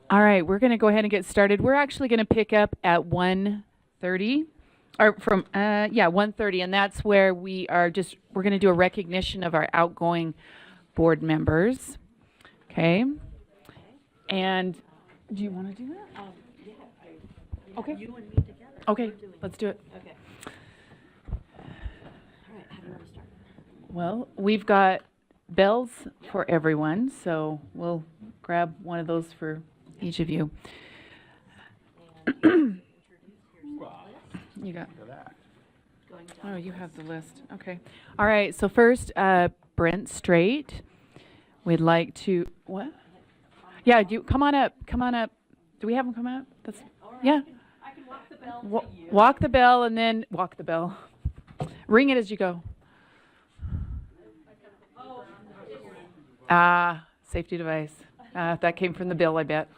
All right, we're going to go ahead and get started. We're actually going to pick up at 1:30, or from 1:30, and that's where we're going to do a recognition of our outgoing board members. Okay. And do you want to do that? Okay. You and me together. Okay, let's do it. Okay. All right, how do you want to start? Well, we've got bells for everyone, so we'll grab one of those for each of you. You got. Oh, you have the list. Okay. All right. So first, Brent Straight. We'd like to what? Yeah. You come on up. Come on up. Do we have him come up? That's yeah. I can walk the bell to you. Walk the bell and then walk the bell. Ring it as you go. Safety device. That came from the bill, I bet.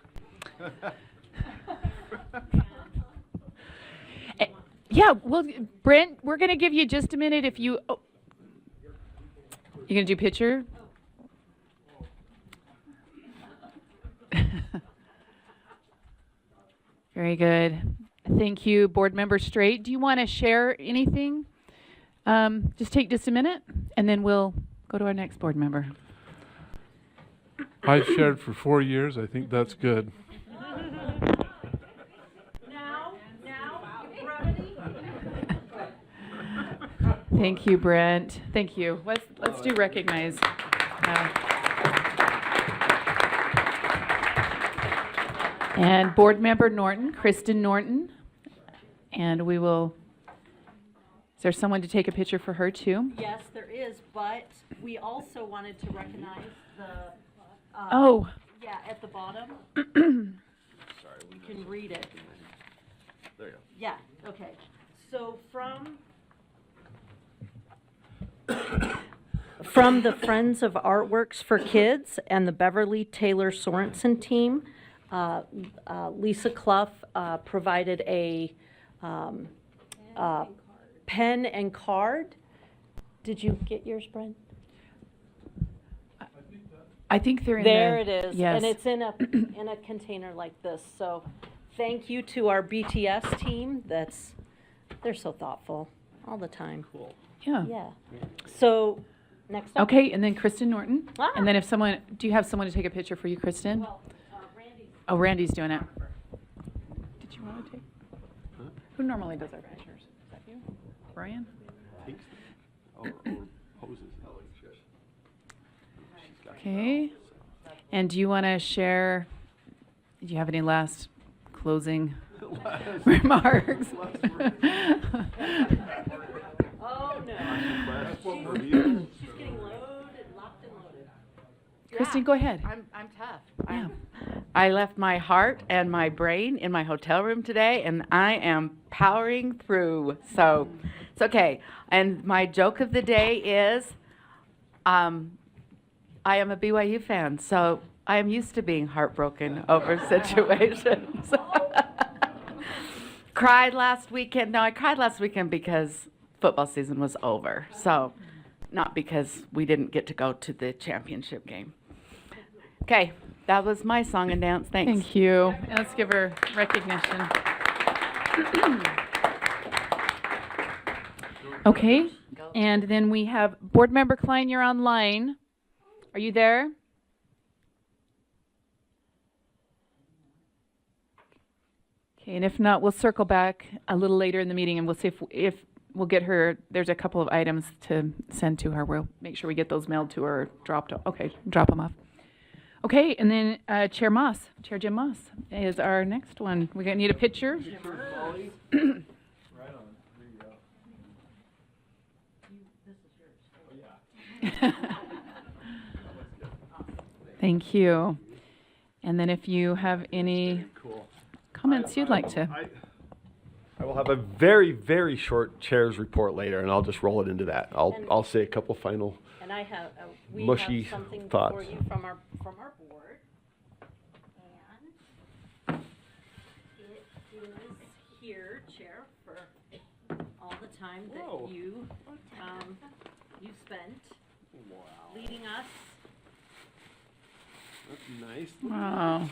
Yeah, well, Brent, we're going to give you just a minute if you... Oh. You going to do picture? Very good. Thank you, Board Member Straight. Do you want to share anything? Just take just a minute, and then we'll go to our next board member. I shared for 4 years. I think that's good. Now, brevity. Thank you, Brent. Thank you. Let's do recognize. And Board Member Norton, Kristen Norton. And we will, is there someone to take a picture for her too? Yes, there is, but we also wanted to recognize the, at the bottom. Sorry, You can read it. there you go. Yeah, okay. So from the Friends of Artworks for Kids and the Beverly Taylor Sorensen team, Lisa Clough provided a pen and card. Did you get yours, Brent? I think they're in There it is. Yes. And it's in a container like this. So thank you to our BTS team. They're so thoughtful all the time. Cool. Yeah. Yeah. So next up. Okay, and then Kristen Norton. Ah. And then if someone, do you have someone to take a picture for you, Kristen? Well, Randy's. Oh, Randy's doing it. Did you want to take? Who normally does our pictures? Is that you? Brian? Pinks. Or hoses. Okay. And do you want to share, do you have any last closing remarks? Oh, no. She's getting loaded, locked and loaded. Kristen, go ahead. I'm tough. Yeah. I left my heart and my brain in my hotel room today, and I am powering through. So it's okay. And my joke of the day is, I am a BYU fan, so I am used to being heartbroken over situations. Cried last weekend. No, I cried last weekend because football season was over. So not because we didn't get to go to the championship game. Okay, that was my song and dance. Thanks. Thank you. And let's give her recognition. Okay, and then we have Board Member Klein, you're online. Are you there? Okay, and if not, we'll circle back a little later in the meeting and we'll see if we'll get her. There's a couple of items to send to her. We'll make sure we get those mailed to her or dropped off. Okay, drop them off. Okay, and then Chair Jim Moss is our next one. We're gonna need a picture. Thank you. And then if you have any comments you'd like to. I will have a very, very short chair's report later, and I'll just roll it into that. I'll say a couple final. And I have, we Mushy have something thoughts. for you from our board. And it is here, Chair, for all the time Whoa. that you spent leading us. That's nice. Wow.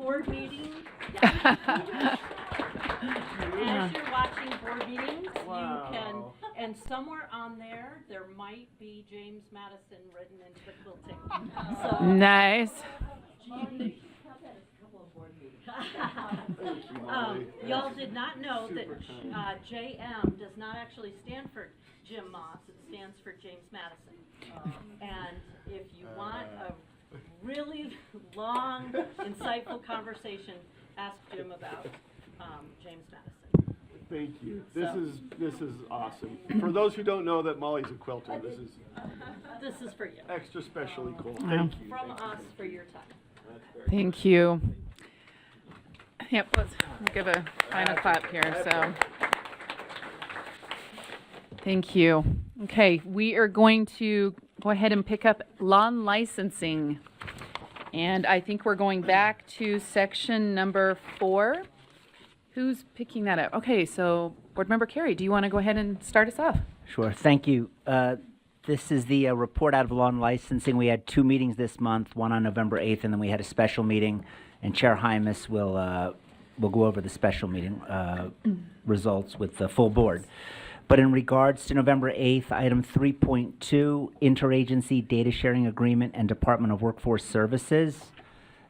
board meeting, as you're watching board meetings, you can, and somewhere on there, there might be James Madison written into the quilting. So, Nice. y'all did not know that JM does not actually stand for Jim Moss, it stands for James Madison. And if you want a really long, insightful conversation, ask Jim about James Madison. Thank you. This is awesome. For those who don't know that Molly's a quilter, this is This is for you, extra specially cool. Thank you. from us for your time. Thank you. Yep, let's give a final clap here, so. Thank you. Okay, we are going to go ahead and pick up lawn licensing. And I think we're going back to section number 4. Who's picking that up? Okay, so Board Member Carey, do you want to go ahead and start us off? Sure, thank you. This is the report out of lawn licensing. We had 2 meetings this month, one on November 8th, and then we had a special meeting. And Chair Hymas will go over the special meeting results with the full board. But in regards to November 8th, item 3.2, interagency data sharing agreement and Department of Workforce Services.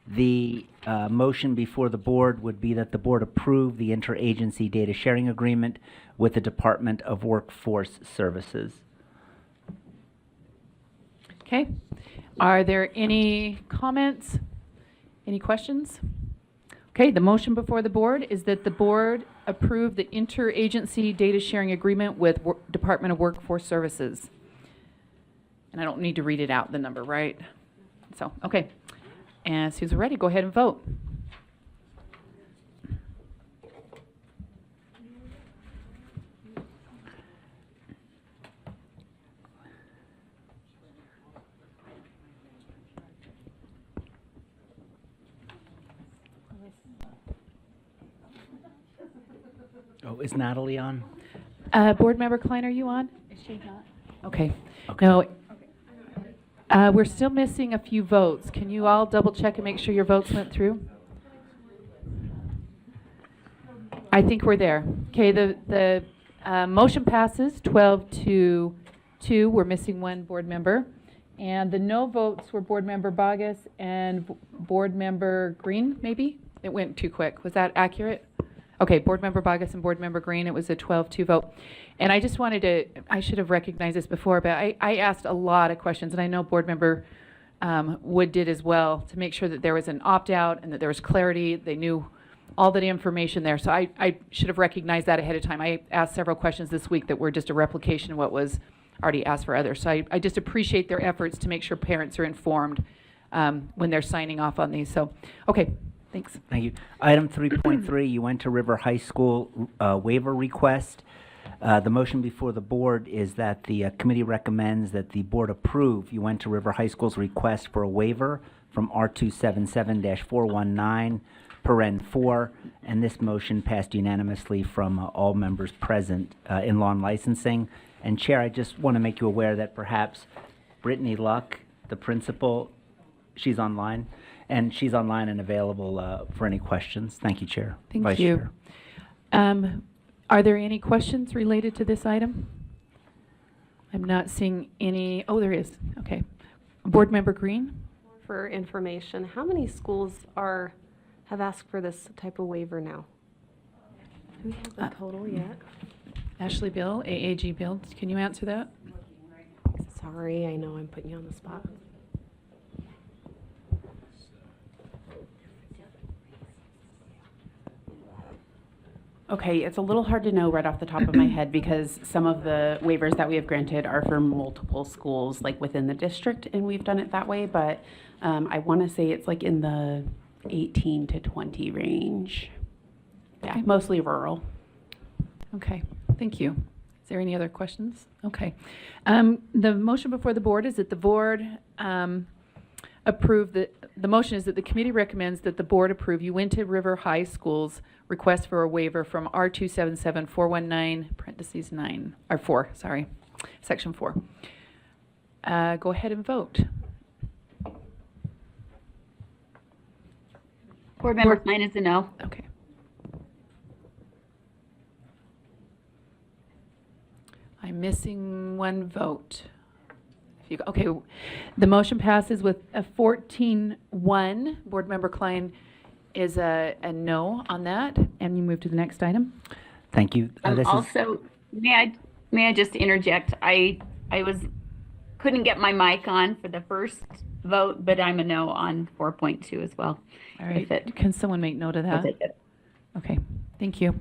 The motion before the board would be that the board approve the interagency data sharing agreement with the Department of Workforce Services. Okay. Are there any comments? Any questions? Okay, the motion before the board is that the board approve the interagency data sharing agreement with Department of Workforce Services. And I don't need to read it out, the number, right? So, okay. And as soon as we're ready, go ahead and vote. Oh, is Natalie on? Board Member Klein, are you on? Is she not? Okay. Okay. No. We're still missing a few votes. Can you all double check and make sure your votes went through? I think we're there. Okay, the motion passes 12-2. We're missing 1 board member. And the no votes were Board Member Bogus and Board Member Green, maybe? It went too quick. Was that accurate? Okay, Board Member Bogus and Board Member Green, it was a 12-2 vote. And I just wanted to, I should have recognized this before, but I asked a lot of questions, and I know Board Member Wood did as well, to make sure that there was an opt-out and that there was clarity. They knew all that information there. So I should have recognized that ahead of time. I asked several questions this week that were just a replication of what was already asked for others. So I just appreciate their efforts to make sure parents are informed when they're signing off on these. So, okay. Thanks. Thank you. Item 3.3, you went to River High School waiver request. The motion before the board is that the committee recommends that the board approve you went to River High School's request for a waiver from R277-419, paren 4, and this motion passed unanimously from all members present in lawn licensing. And Chair, I just want to make you aware that perhaps Brittany Luck, the principal, she's online. And she's online and available for any questions. Thank you, Chair. Thank Vice you. Chair. Are there any questions related to this item? I'm not seeing any. Oh, there is. Okay. Board Member Green? For information, how many schools have asked for this type of waiver now? Do we have the total yet? Ashley Bill, AAG Bill. Can you answer that? Sorry, I know I'm putting you on the spot. Okay, it's a little hard to know right off the top of my head because some of the waivers that we have granted are for multiple schools, like within the district, and we've done it that way, but I want to say it's like in the 18 to 20 range. Yeah, Okay. mostly rural. Okay. Thank you. Is there any other questions? Okay. The motion before the board is that the board approve the motion is that the committee recommends that the board approve Uinta River High School's request for a waiver from R277-419, parentheses 9, or 4, sorry, section 4. Go ahead and vote. Board Member Klein is a no. Okay. I'm missing one vote. If you, okay, the motion passes with a 14-1. Board Member Klein is a no on that, and you move to the next item. Thank you. This is, Also, may I just interject? I couldn't get my mic on for the first vote, but I'm a no on 4.2 as well. All right, If it- can someone make note of I'll that? take it. Okay, thank you.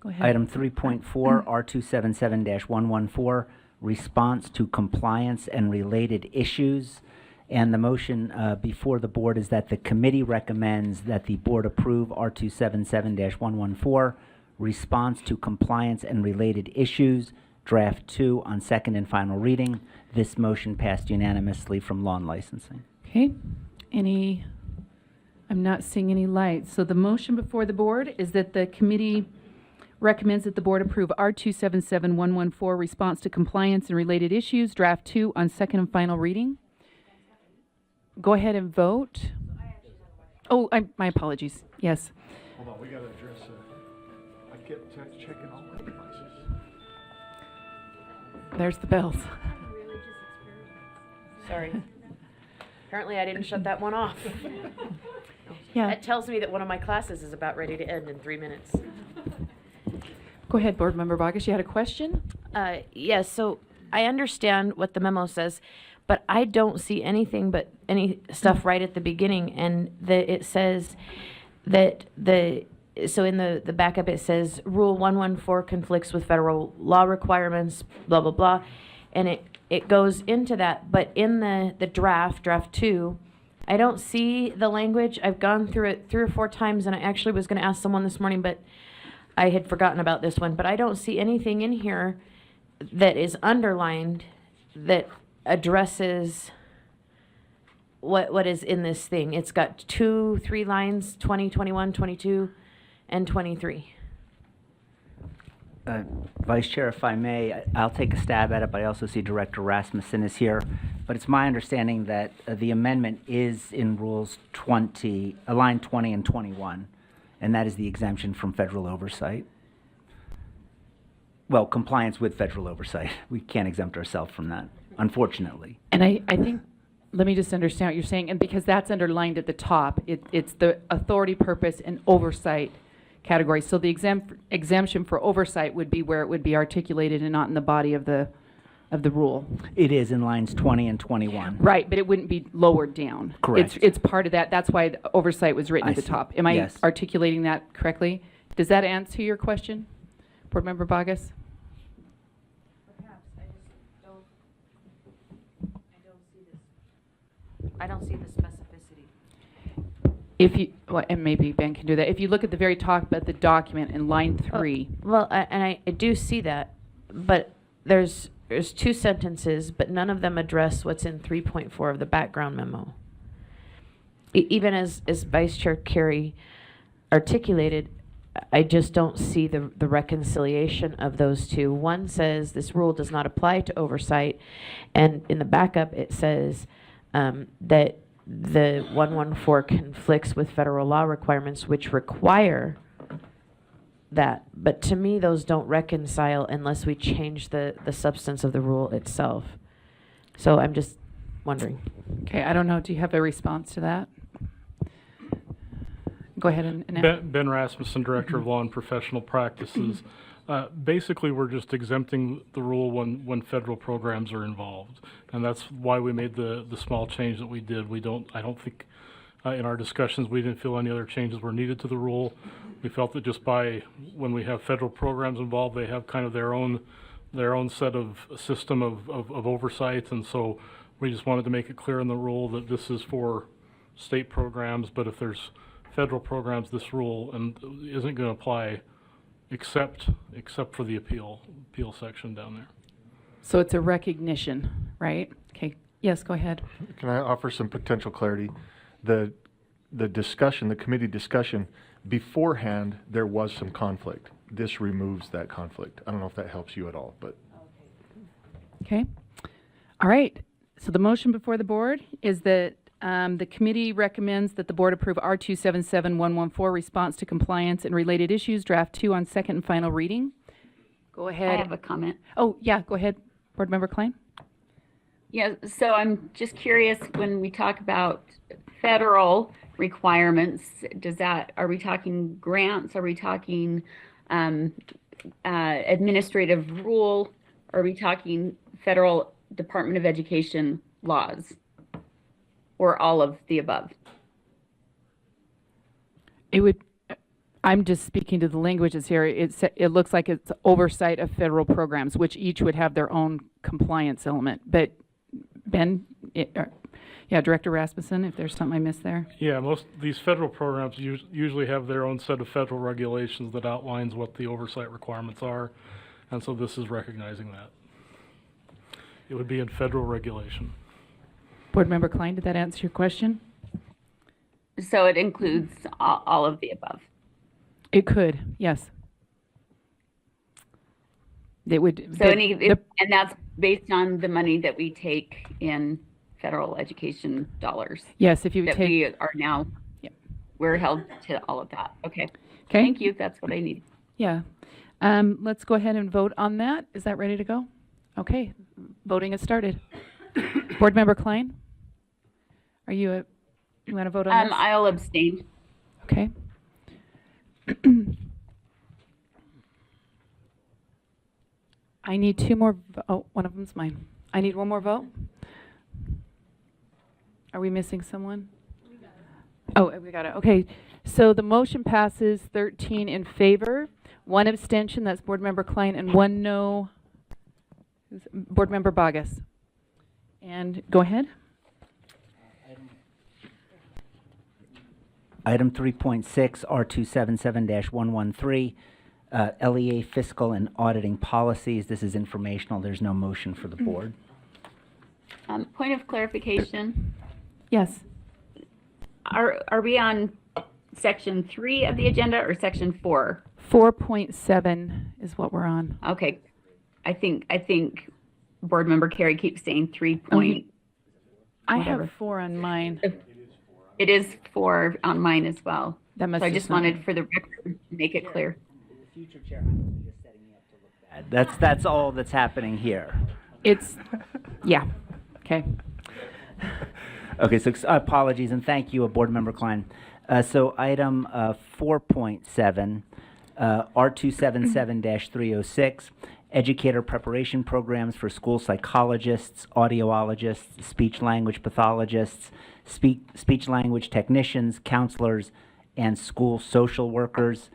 Go ahead. item 3.4, R277-114, response to compliance and related issues. And the motion before the board is that the committee recommends that the board approve R277-114, response to compliance and related issues, draft 2 on second and final reading. This motion passed unanimously from Law and Licensing. Okay, I'm not seeing any lights. So the motion before the board is that the committee recommends that the board approve R277-114, response to compliance and related issues, draft 2 on second and final reading. Go ahead and vote. Oh, my apologies. Yes. Hold on, we gotta address, I kept checking all my devices. There's the bells. Sorry. Apparently I didn't shut that one off. Yeah. That tells me that one of my classes is about ready to end in 3 minutes. Go ahead, Board Member Bogus. You had a question? Yes, so I understand what the memo says, but I don't see anything but any stuff right at the beginning, and it says that so in the backup it says Rule 114 conflicts with federal law requirements, blah, blah, blah, and it goes into that, but in the draft 2, I don't see the language. I've gone through it 3 or 4 times, and I actually was going to ask someone this morning, but I had forgotten about this one, but I don't see anything in here that is underlined that addresses what is in this thing. It's got 2, 3 lines, 20, 21, 22, and 23. Vice Chair, if I may, I'll take a stab at it, but I also see Director Rasmussen is here. But it's my understanding that the amendment is in Rules 20, line 20 and 21, and that is the exemption from federal oversight. Well, compliance with federal oversight. We can't exempt ourselves from that, unfortunately. And I think, let me just understand what you're saying, and because that's underlined at the top, it's the authority, purpose, and oversight category. So the exemption for oversight would be where it would be articulated and not in the body of the rule. It is in lines 20 and 21. Right, but it wouldn't be lowered down. Correct. It's part of that. That's why the oversight was written I at the see. top. Am I Yes. articulating that correctly? Does that answer your question, Board Member Bogus? I don't see the specificity. If you, well, and maybe Ben can do that. If you look at the very top of the document in line 3, Well, and I do see that, but there's 2 sentences, but none of them address what's in 3.4 of the background memo. Even as Vice Chair Carey articulated, I just don't see the reconciliation of those 2. One says this rule does not apply to oversight, and in the backup it says that the 114 conflicts with federal law requirements which require that. But to me, those don't reconcile unless we change the substance of the rule itself. So I'm just wondering. okay, I don't know. Do you have a response to that? Go ahead and Ben Rasmussen, Director of Law and Professional Practices. Basically, we're just exempting the rule when federal programs are involved. And that's why we made the small change that we did. I don't think, in our discussions, we didn't feel any other changes were needed to the rule. We felt that just when we have federal programs involved, they have kind of their own set of system of oversight. And so we just wanted to make it clear in the rule that this is for state programs, but if there's federal programs, this rule isn't going to apply except for the appeal section down there. so it's a recognition, right? Okay, yes, go ahead. Can I offer some potential clarity? The discussion, the committee discussion, beforehand, there was some conflict. This removes that conflict. I don't know if that helps you at all, but. Okay. All right. So the motion before the board is that The committee recommends that the board approve R277114, response to compliance and related issues, draft 2 on second and final reading. Go I ahead. have a comment. Oh, yeah, go ahead, Board Member Klein. Yeah, so I'm just curious, when we talk about federal requirements, are we talking grants? Are we talking administrative rule? Are we talking federal Department of Education laws? Or all of the above? It would, I'm just speaking to the languages here. It looks like it's oversight of federal programs, which each would have their own compliance element. But Ben, yeah, Director Rasmussen, if there's something I missed there. Yeah, most, these federal programs usually have their own set of federal regulations that outlines what the oversight requirements are. And so this is recognizing that. It would be in federal regulation. Board Member Klein, did that answer your question? So it includes all of the above. It could, yes. It would. So and that's based on the money that we take in federal education dollars. Yes, if you That take. we are now, Yep. we're held to all of that. Okay. Okay. Thank you. That's what I need. Yeah. Let's go ahead and vote on that. Is that ready to go? Okay, voting has started. Board Member Klein? Are you want to vote on this? I'll abstain. Okay. I need two more, oh, one of them's mine. I need one more vote? Are we missing someone? Oh, we got it. Okay, so the motion passes 13 in favor, 1 abstention, that's Board Member Klein, and 1 no, Board Member Bogus. And go ahead. Item 3.6, R277-113, LEA fiscal and auditing policies. This is informational. There's no motion for the board. Point of clarification. Yes. Are we on section 3 of the agenda or section 4? 4.7 is what we're on. Okay. I think Board Member Carey keeps saying 3 Oh, point. I Whatever. have 4 on mine. It is 4 on mine as well. That must So I just just not wanted be- for the record to make it clear. Future chair, I'm just setting you up to look bad. That's all that's happening here. It's, yeah, okay. Okay, so apologies and thank you, Board Member Klein. So item 4.7, R277-306, educator preparation programs for school psychologists, audiologists, speech language pathologists, speech language technicians, counselors, and school social workers.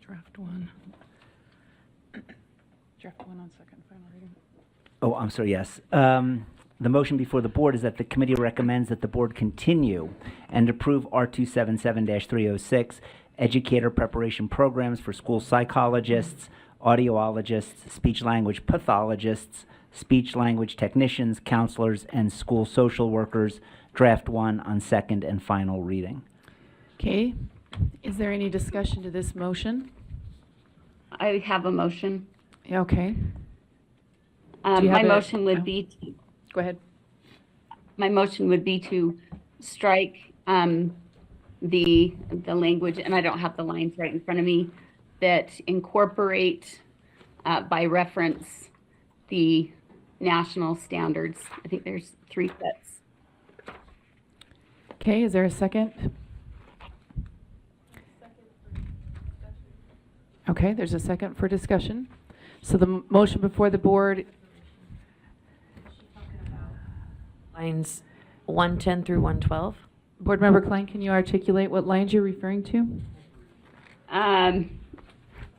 Draft 1. Draft 1 on second final reading. Oh, I'm sorry, yes. The motion before the board is that the committee recommends that the board continue and approve R277-306, educator preparation programs for school psychologists, audiologists, speech language pathologists, speech language technicians, counselors, and school social workers, draft 1 on second and final reading. Okay, is there any discussion to this motion? I have a motion. Yeah, okay, Do you My have a- motion oh. would be, go ahead. my motion would be to strike the language, and I don't have the lines right in front of me, that incorporate by reference the national standards. I think there's 3 sets. Okay, is there a second? Okay, there's a second for discussion. So the motion before the board, Lines 110 through 112. Board Member Klein, can you articulate what lines you're referring to?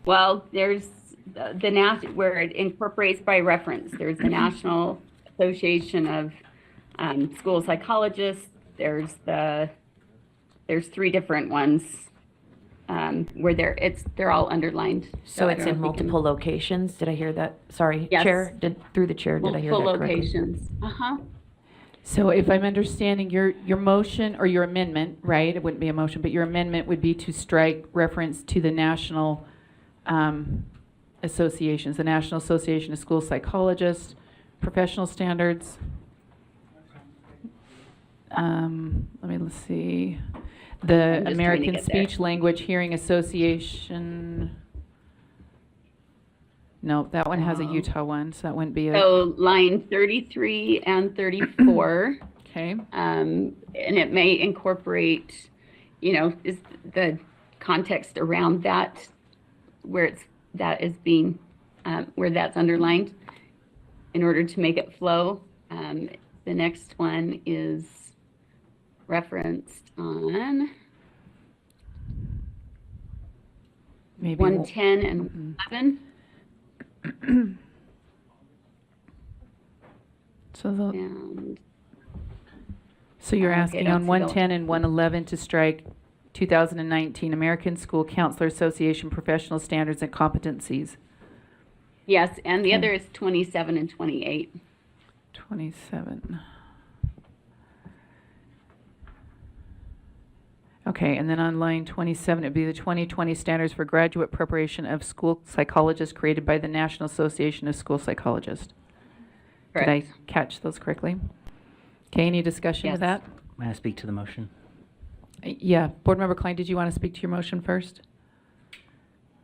Well, there's where it incorporates by reference. There's the National Association of School Psychologists. There's 3 different ones where they're all underlined. So I it's don't know in if we can- multiple locations. Did I hear that? Sorry, Yes. Chair, through the chair, did I hear that Multiple correctly? locations. So if I'm understanding your motion or your amendment, right, it wouldn't be a motion, but your amendment would be to strike reference to the national associations, the National Association of School Psychologists, professional standards, let's see, the trying to American get there. Speech Language Hearing Association. No, that one has a Utah one, so that wouldn't be a, So line 33 and 34, okay. and it may incorporate, is the context around that, where where that's underlined in order to make it flow. The next one is referenced on Maybe 110 and 11. So the, And so you're Okay, asking don't on see the- 110 and 111 to strike 2019 American School Counselor Association Professional Standards and Competencies. yes, and the other is 27 and 28. 27. Okay, and then on line 27, it'd be the 2020 Standards for Graduate Preparation of School Psychologists created by the National Association of School Psychologists. Did I Correct. catch those correctly? Okay, any discussion Yes. of that? May I speak to the motion? Yeah, Board Member Klein, did you want to speak to your motion first?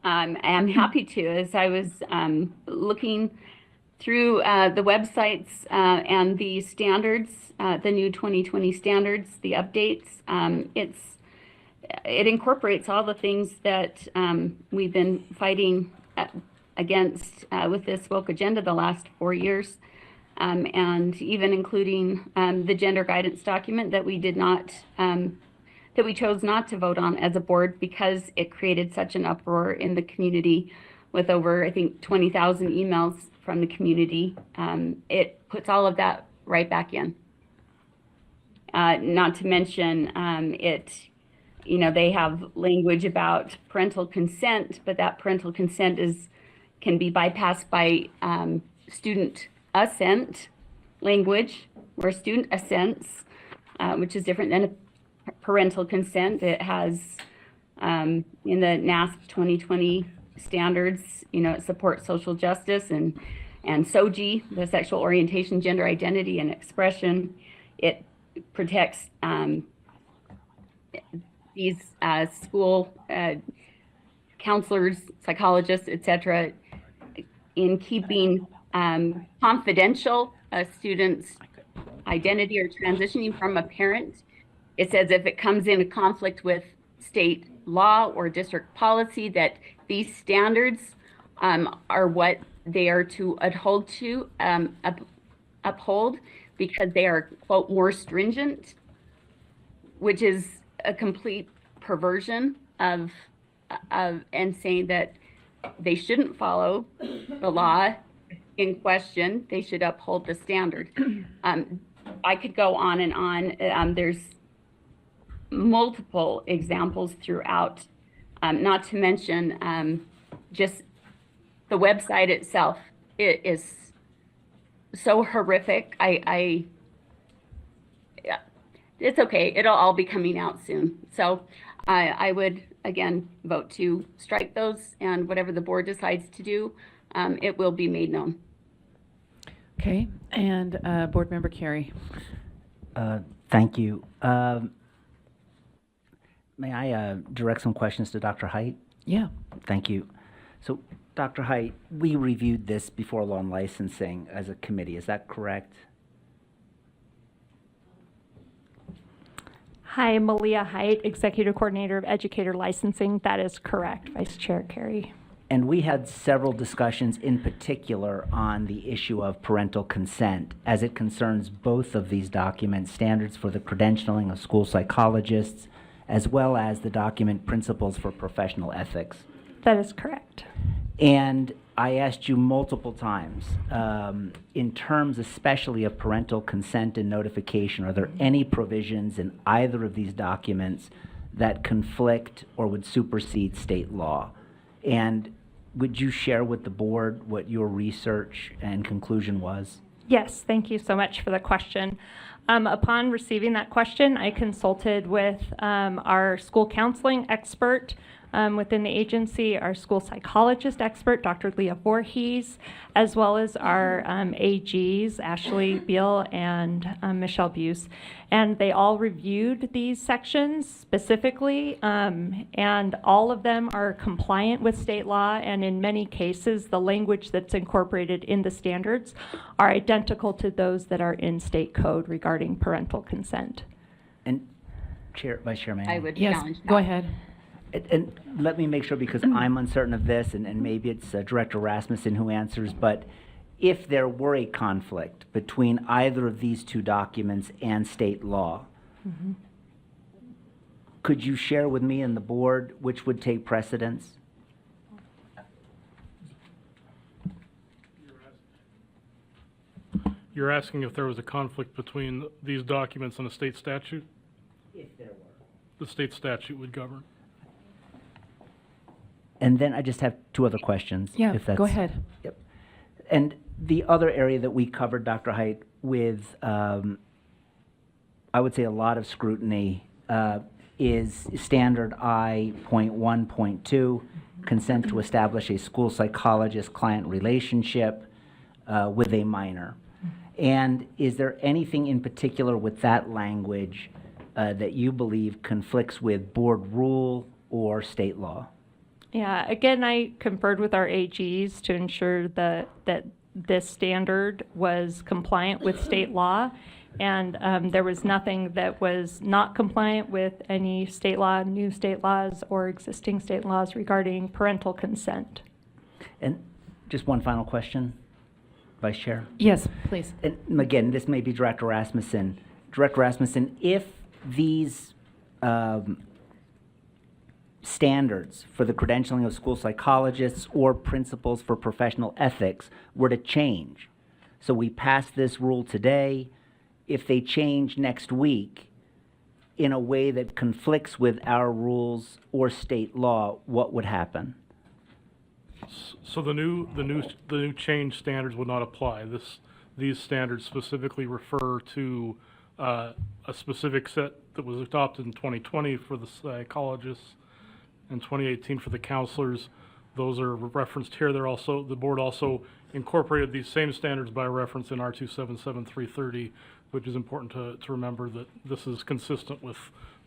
I'm happy to. As I was looking through the websites and the standards, the new 2020 standards, the updates, it incorporates all the things that we've been fighting against with this woke agenda the last 4 years, and even including the gender guidance document that we did not. That we chose not to vote on as a board because it created such an uproar in the community with over, I think, 20,000 emails from the community. It puts all of that right back in. Not to mention, they have language about parental consent, but that parental consent can be bypassed by student assent language, where student assents, which is different than a parental consent. It has in the NASP 2020 standards, it supports social justice and SOGI, the sexual orientation, gender identity, and expression. It protects these school counselors, psychologists, etc., in keeping confidential a student's identity or transitioning from a parent. It says if it comes into conflict with state law or district policy, that these standards are what they are to uphold because they are, quote, more stringent, which is a complete perversion of and saying that they shouldn't follow the law in question. They should uphold the standard. I could go on and on. There's multiple examples throughout, not to mention just the website itself. It is so horrific. Yeah, it's okay. It'll all be coming out soon. So I would, again, vote to strike those, and whatever the board decides to do, it will be made known. Okay, and Board Member Carey. Thank you. May I direct some questions to Dr. Height? Yeah. Thank you. So, Dr. Height, we reviewed this before law and licensing as a committee. Is that correct? Hi, Malia Height, Executive Coordinator of Educator Licensing. That is correct, Vice Chair Carey. And we had several discussions in particular on the issue of parental consent as it concerns both of these documents, standards for the credentialing of school psychologists, as well as the document Principles for Professional Ethics. That is correct. And I asked you multiple times, in terms especially of parental consent and notification, are there any provisions in either of these documents that conflict or would supersede state law? And would you share with the board what your research and conclusion was? Yes, thank you so much for the question. Upon receiving that question, I consulted with our school counseling expert within the agency, our school psychologist expert, Dr. Leah Voorhees, as well as our AGs, Ashley Beal and Michelle Buse. And they all reviewed these sections specifically, and all of them are compliant with state law, and in many cases, the language that's incorporated in the standards are identical to those that are in state code regarding parental consent. And Vice Chair, may I would Yes, challenge that. go ahead. And let me make sure, because I'm uncertain of this, and maybe it's Director Rasmussen who answers, but if there were a conflict between either of these two documents and state law, could you share with me and the board which would take precedence? You're asking if there was a conflict between these documents and a state statute? If there were. The state statute would govern. And then I just have two other questions. Yeah, if that's, go ahead. Yep. And the other area that we covered, Dr. Height, with, I would say, a lot of scrutiny is standard I.1.2, consent to establish a school psychologist-client relationship with a minor. And is there anything in particular with that language that you believe conflicts with board rule or state law? Yeah, again, I conferred with our AGs to ensure that this standard was compliant with state law, and there was nothing that was not compliant with any state law, new state laws, or existing state laws regarding parental consent. And just one final question, Vice Chair. Yes, please. And again, this may be Director Rasmussen. Director Rasmussen, if these standards for the credentialing of school psychologists or principals for professional ethics were to change, so we pass this rule today, if they change next week in a way that conflicts with our rules or state law, what would happen? So the new change standards would not apply. These standards specifically refer to a specific set that was adopted in 2020 for the psychologists and 2018 for the counselors. Those are referenced here. The board also incorporated these same standards by reference in R277330, which is important to remember that this is consistent with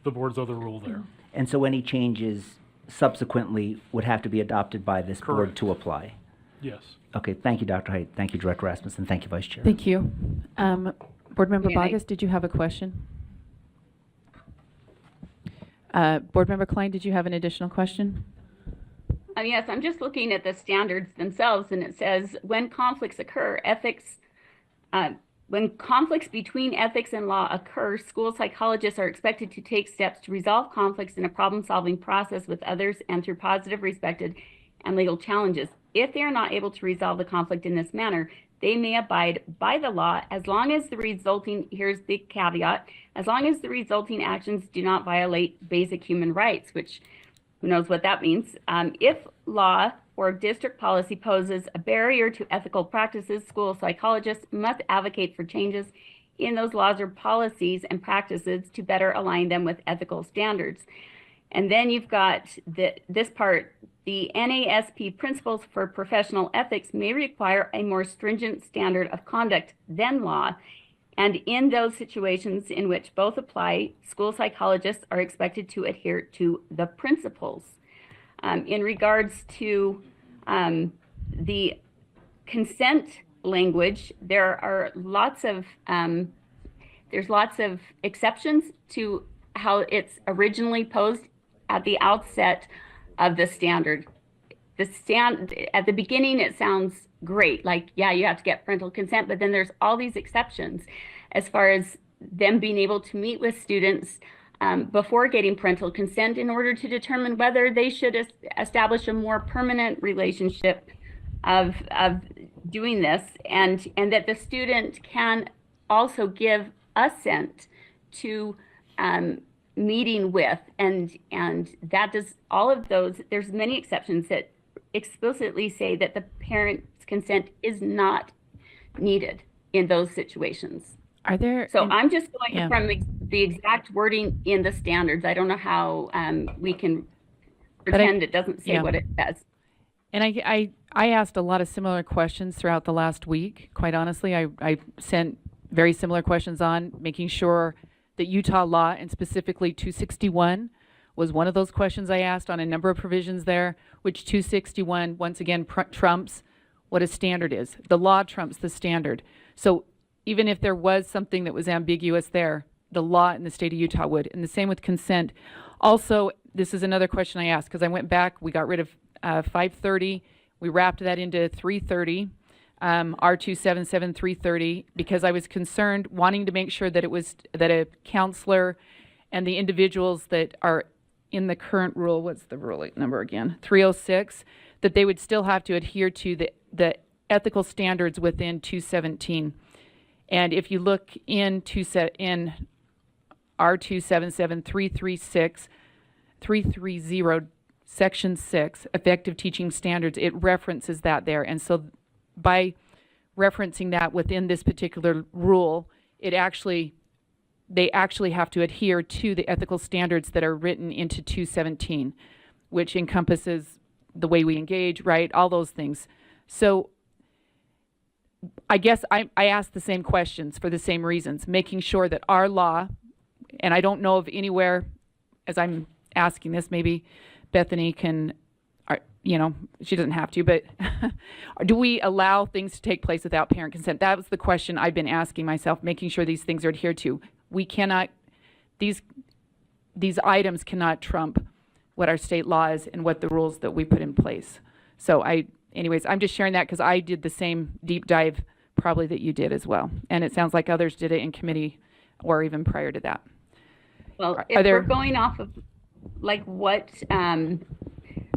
the board's other rule there. And so any changes subsequently would have to be adopted by this board Correct. to apply? Yes. Okay, thank you, Dr. Height. Thank you, Director Rasmussen. Thank you, Vice Chair. Thank you. Board Member Yeah, I- Bogus, did you have a question? Board Member Klein, did you have an additional question? Yes, I'm just looking at the standards themselves, and it says when conflicts occur, when conflicts between ethics and law occur, school psychologists are expected to take steps to resolve conflicts in a problem-solving process with others and through positive, respected, and legal challenges. If they are not able to resolve the conflict in this manner, they may abide by the law as long as the resulting, here's the caveat, as long as the resulting actions do not violate basic human rights, which who knows what that means. If law or district policy poses a barrier to ethical practices, school psychologists must advocate for changes in those laws or policies and practices to better align them with ethical standards. And then you've got this part, the NASP principles for professional ethics may require a more stringent standard of conduct than law. And in those situations in which both apply, school psychologists are expected to adhere to the principles. In regards to the consent language, there's lots of exceptions to how it's originally posed at the outset of the standard. At the beginning, it sounds great, like, yeah, you have to get parental consent, but then there's all these exceptions as far as them being able to meet with students before getting parental consent in order to determine whether they should establish a more permanent relationship of doing this, and that the student can also give assent to meeting with, and that does all of those. There's many exceptions that explicitly say that the parent's consent is not needed in those situations. Are there? So I'm just going yeah. from the exact wording in the standards. I don't know how we can pretend it doesn't say yeah. what it says. And I asked a lot of similar questions throughout the last week. Quite honestly, I sent very similar questions on, making sure that Utah law, and specifically 261, was one of those questions I asked on a number of provisions there, which 261, once again, trumps what a standard is. The law trumps the standard. So even if there was something that was ambiguous there, the law in the state of Utah would. And the same with consent. Also, this is another question I asked, because I went back, we got rid of 530, we wrapped that into 330, R277 330, because I was concerned, wanting to make sure that it was, that a counselor and the individuals that are in the current rule, what's the rule number again? 306, that they would still have to adhere to the ethical standards within 217. And if you look in R277 330, Section 6, Effective Teaching Standards, it references that there. And so by referencing that within this particular rule, they actually have to adhere to the ethical standards that are written into 217, which encompasses the way we engage, right? All those things. So I guess I asked the same questions for the same reasons, making sure that our law, and I don't know of anywhere, as I'm asking this, maybe Bethany can, she doesn't have to, but do we allow things to take place without parent consent? That was the question I've been asking myself, making sure these things are adhered to. We cannot, these items cannot trump what our state law is and what the rules that we put in place. So anyways, I'm just sharing that because I did the same deep dive probably that you did as well. And it sounds like others did it in committee or even prior to that. Well, if we're going off of like what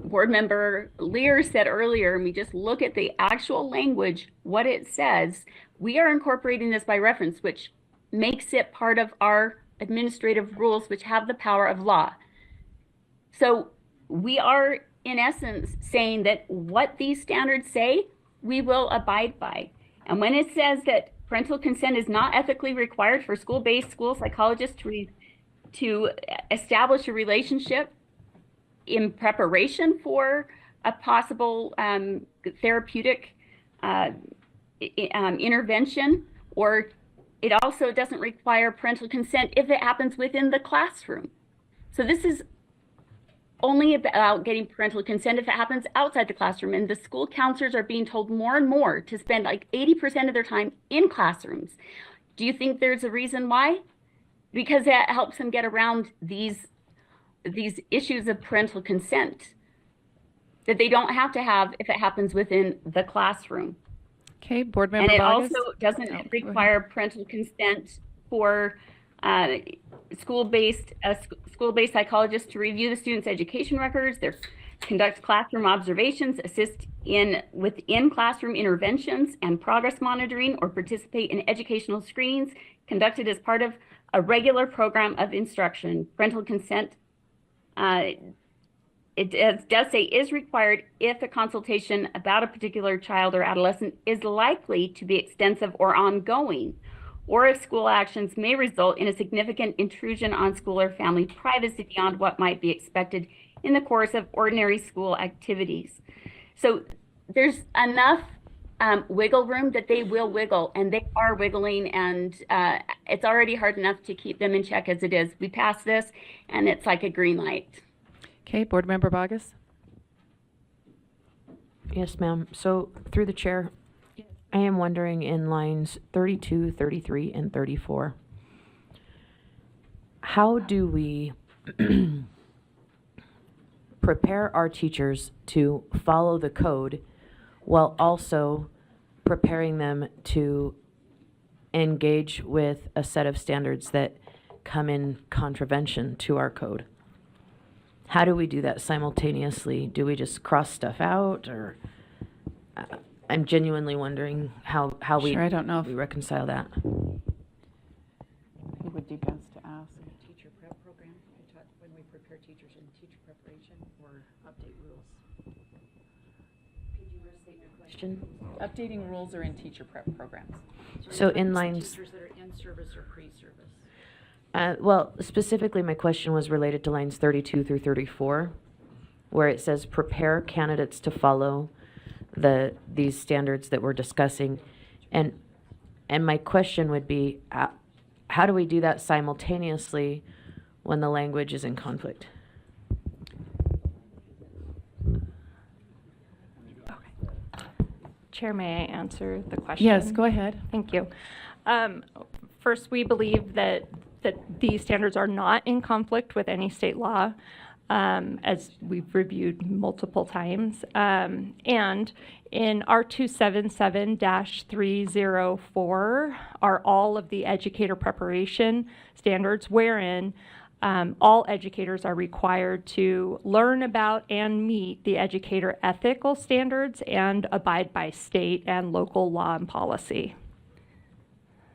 board member Lear said earlier, and we just look at the actual language, what it says, we are incorporating this by reference, which makes it part of our administrative rules, which have the power of law. So we are, in essence, saying that what these standards say, we will abide by. And when it says that parental consent is not ethically required for school-based school psychologists to establish a relationship in preparation for a possible therapeutic intervention, or it also doesn't require parental consent if it happens within the classroom. So this is only about getting parental consent if it happens outside the classroom. And the school counselors are being told more and more to spend like 80% of their time in classrooms. Do you think there's a reason why? Because that helps them get around these issues of parental consent that they don't have to have if it happens within the classroom. Okay, board member And it Vargas? also doesn't require parental consent for school-based psychologists to review the students' education records, conduct classroom observations, assist within classroom interventions and progress monitoring, or participate in educational screenings conducted as part of a regular program of instruction. Parental consent, it does say, is required if a consultation about a particular child or adolescent is likely to be extensive or ongoing, or if school actions may result in a significant intrusion on school or family privacy beyond what might be expected in the course of ordinary school activities. So there's enough wiggle room that they will wiggle, and they are wiggling, and it's already hard enough to keep them in check as it is. We pass this, and it's like a green light. Okay, board member Vargas? Yes, ma'am. So through the chair, I am wondering in lines 32, 33, and 34, how do we prepare our teachers to follow the code while also preparing them to engage with a set of standards that come in contravention to our code? How do we do that simultaneously? Do we just cross stuff out, or I'm genuinely wondering how we Sure, I don't know if we reconcile that. it would be best to ask. Teacher prep program, when we prepare teachers in teacher preparation or update rules. Could you restate your question? Updating rules are in teacher prep programs. So in lines, Teachers that are in service or pre-service. well, specifically my question was related to lines 32 through 34. where it says prepare candidates to follow these standards that we're discussing. And my question would be, how do we do that simultaneously when the language is in conflict? Chair, may I answer the question? Yes, go ahead. Thank you. First, we believe that these standards are not in conflict with any state law, as we've reviewed multiple times. And in R277-304 are all of the educator preparation standards, wherein all educators are required to learn about and meet the educator ethical standards and abide by state and local law and policy.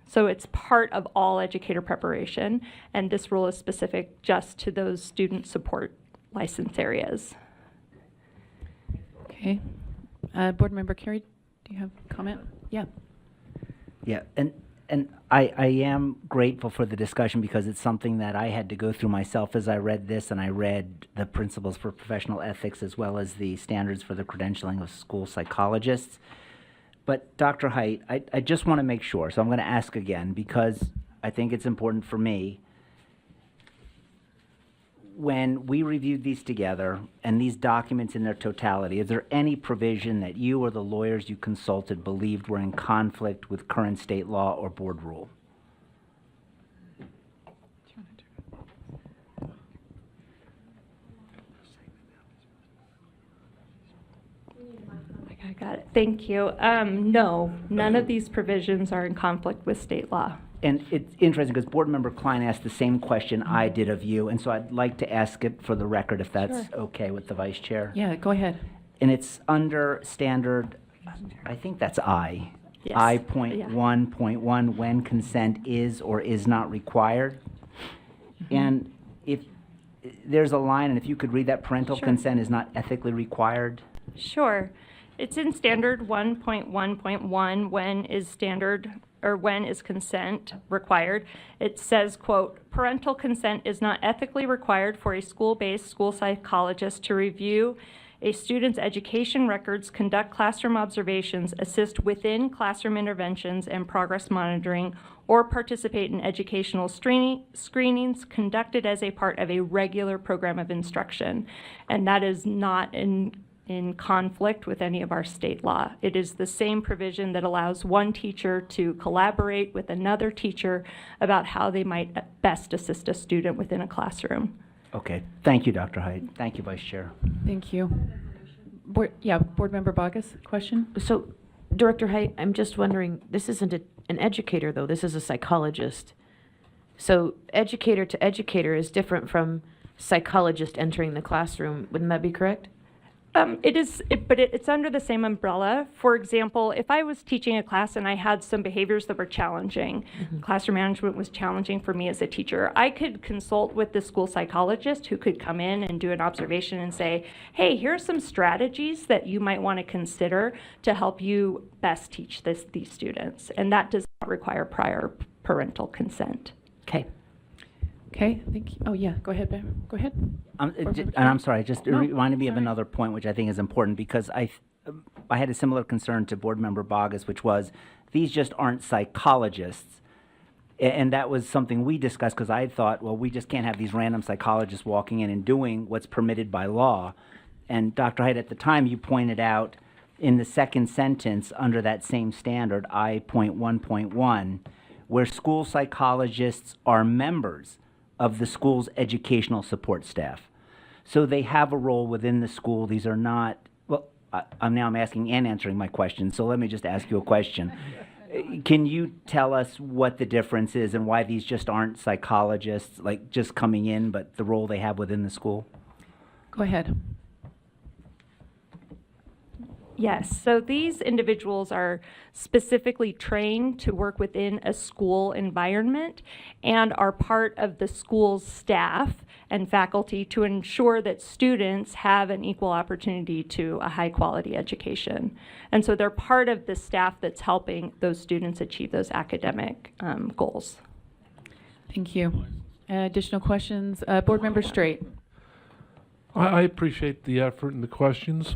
So it's part of all educator preparation, and this rule is specific just to those student support license areas. Okay. Board Member Carey, do you have a comment? Yeah. Yeah, and I am grateful for the discussion because it's something that I had to go through myself as I read this, and I read the principles for professional ethics as well as the standards for the credentialing of school psychologists. But Dr. Height, I just want to make sure, so I'm going to ask again because I think it's important for me. When we reviewed these together and these documents in their totality, is there any provision that you or the lawyers you consulted believed were in conflict with current state law or board rule? I got it. Thank you. No, none of these provisions are in conflict with state law. And it's interesting because Board Member Klein asked the same question I did of you, and so I'd like to ask it for the record if that's okay with the Vice Chair. Yeah, go ahead. And it's under standard, I think that's I. Yes. I.1.1, when consent is or is not required. And if there's a line, and if you could read that, parental consent is not ethically required. Sure. It's in standard 1.1.1, when is standard or when is consent required. It says, quote, parental consent is not ethically required for a school-based school psychologist to review a student's education records, conduct classroom observations, assist within classroom interventions and progress monitoring, or participate in educational screenings conducted as a part of a regular program of instruction. And that is not in conflict with any of our state law. It is the same provision that allows one teacher to collaborate with another teacher about how they might best assist a student within a classroom. Okay. Thank you, Dr. Height. Thank you, Vice Chair. Thank you. Board Member Bogus, question? So, Director Height, I'm just wondering, this isn't an educator, though. This is a psychologist. So, educator to educator is different from psychologist entering the classroom. Wouldn't that be correct? It is, but it's under the same umbrella. For example, if I was teaching a class and I had some behaviors that were challenging, classroom management was challenging for me as a teacher, I could consult with the school psychologist who could come in and do an observation and say, hey, here are some strategies that you might want to consider to help you best teach these students. And that does not require prior parental consent. Okay. Okay, thank you. Oh, yeah, go ahead, Go ahead. And I'm sorry, it just reminded me of another point which I think is important because I had a similar concern to Board Member Bogus, which was these just aren't psychologists. And that was something we discussed because I thought, well, we just can't have these random psychologists walking in and doing what's permitted by law. And Dr. Height, at the time, you pointed out in the second sentence under that same standard, I.1.1, where school psychologists are members of the school's educational support staff. So they have a role within the school. These are not, well, I'm asking and answering my question, so let me just ask you a question. Can you tell us what the difference is and why these just aren't psychologists, like just coming in, but the role they have within the school? Go ahead. Yes, so these individuals are specifically trained to work within a school environment and are part of the school's staff and faculty to ensure that students have an equal opportunity to a high quality education. And so they're part of the staff that's helping those students achieve those academic goals. Thank you. Additional questions? Board Member Straight. I appreciate the effort and the questions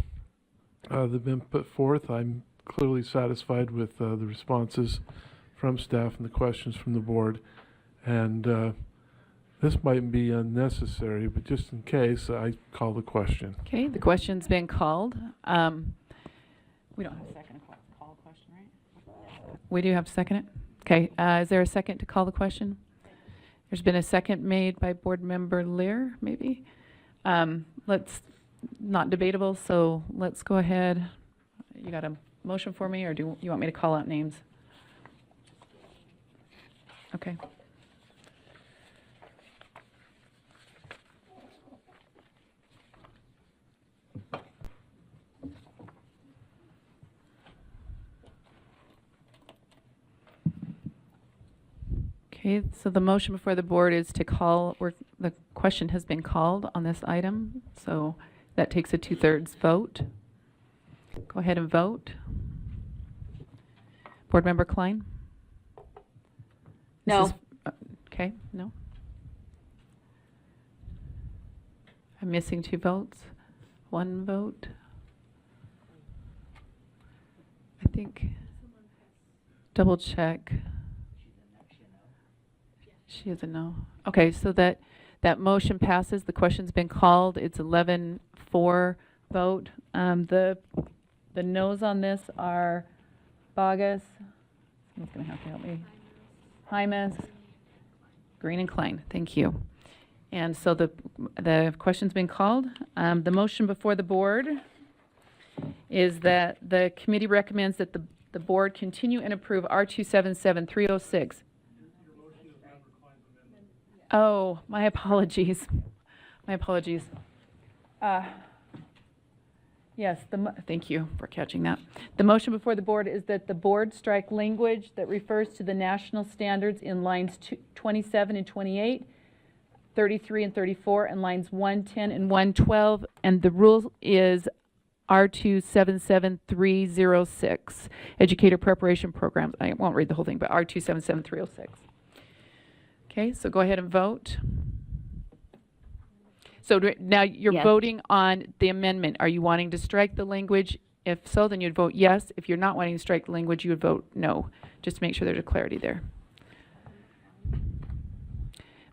that have been put forth. I'm clearly satisfied with the responses from staff and the questions from the board. And this might be unnecessary, but just in case, I call the question. Okay, the question's been called. We don't have a second to call the question, right? We do have to second it? Okay, is there a second to call the question? There's been a second made by Board Member Lear, maybe? Let's, not debatable, so let's go ahead. You got a motion for me, or do you want me to call out names? Okay. Okay, so the motion before the board is to call, or the question has been called on this item, so that takes a 2/3 vote. Go ahead and vote. Board Member Klein? No. Okay, no. I'm missing 2 votes. 1 vote. I think, double check. She is a no. Okay, so that motion passes. The question's been called. It's 11-4 vote. The no's on this are Bogus. Someone's going to have to help me. Hymas, Green, and Klein. Thank you. And so the question's been called. The motion before the board is that the committee recommends that the board continue and approve R277306. Oh, my apologies. My apologies. Yes, thank you for catching that. The motion before the board is that the board strike language that refers to the national standards in lines 27 and 28, 33 and 34, and lines 110 and 112, and the rule is R277306, Educator Preparation Programs. I won't read the whole thing, but R277306. Okay, so go ahead and vote. So now you're Yes. voting on the amendment. Are you wanting to strike the language? If so, then you'd vote yes. If you're not wanting to strike the language, you would vote no, just to make sure there's a clarity there.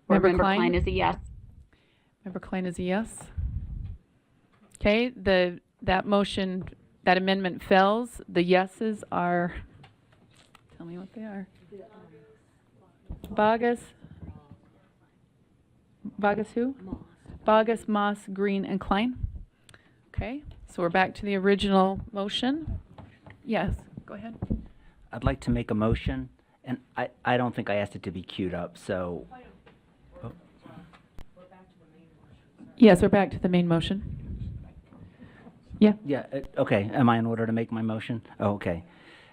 Board Member Klein is a yes. Member Klein is a yes. Okay, that motion, that amendment fails. The yeses are, tell me what they are. Bogus who? Bogus, Moss, Green, and Klein. Okay, so we're back to the original motion. Yes, go ahead. I'd like to make a motion, and I don't think I asked it to be queued up, so. Oh. Yes, we're back to the main motion. Yeah. Yeah, okay, am I in order to make my motion? Oh, okay.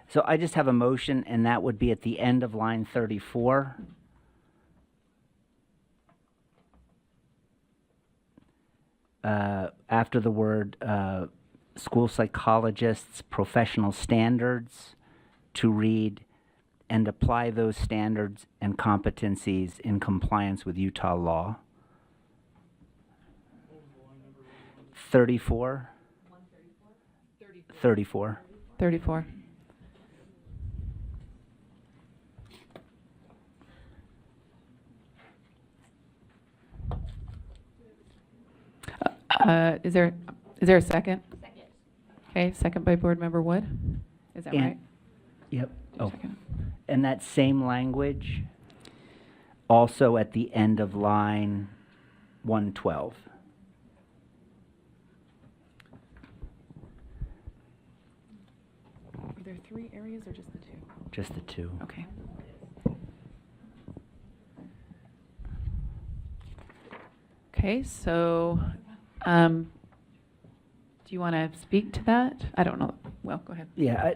So I just have a motion, and that would be at the end of line 34. After the word school psychologists' professional standards, to read, and apply those standards and competencies in compliance with Utah law. 34. 34. 34. Is there a second? Second. Okay, second by Board Member Wood. Is that right? Yep. Oh. Second. And that same language also at the end of line 112. Are there 3 areas or just the 2? Just the 2. Okay. Okay, so do you want to speak to that? I don't know. Well, go ahead. Yeah, I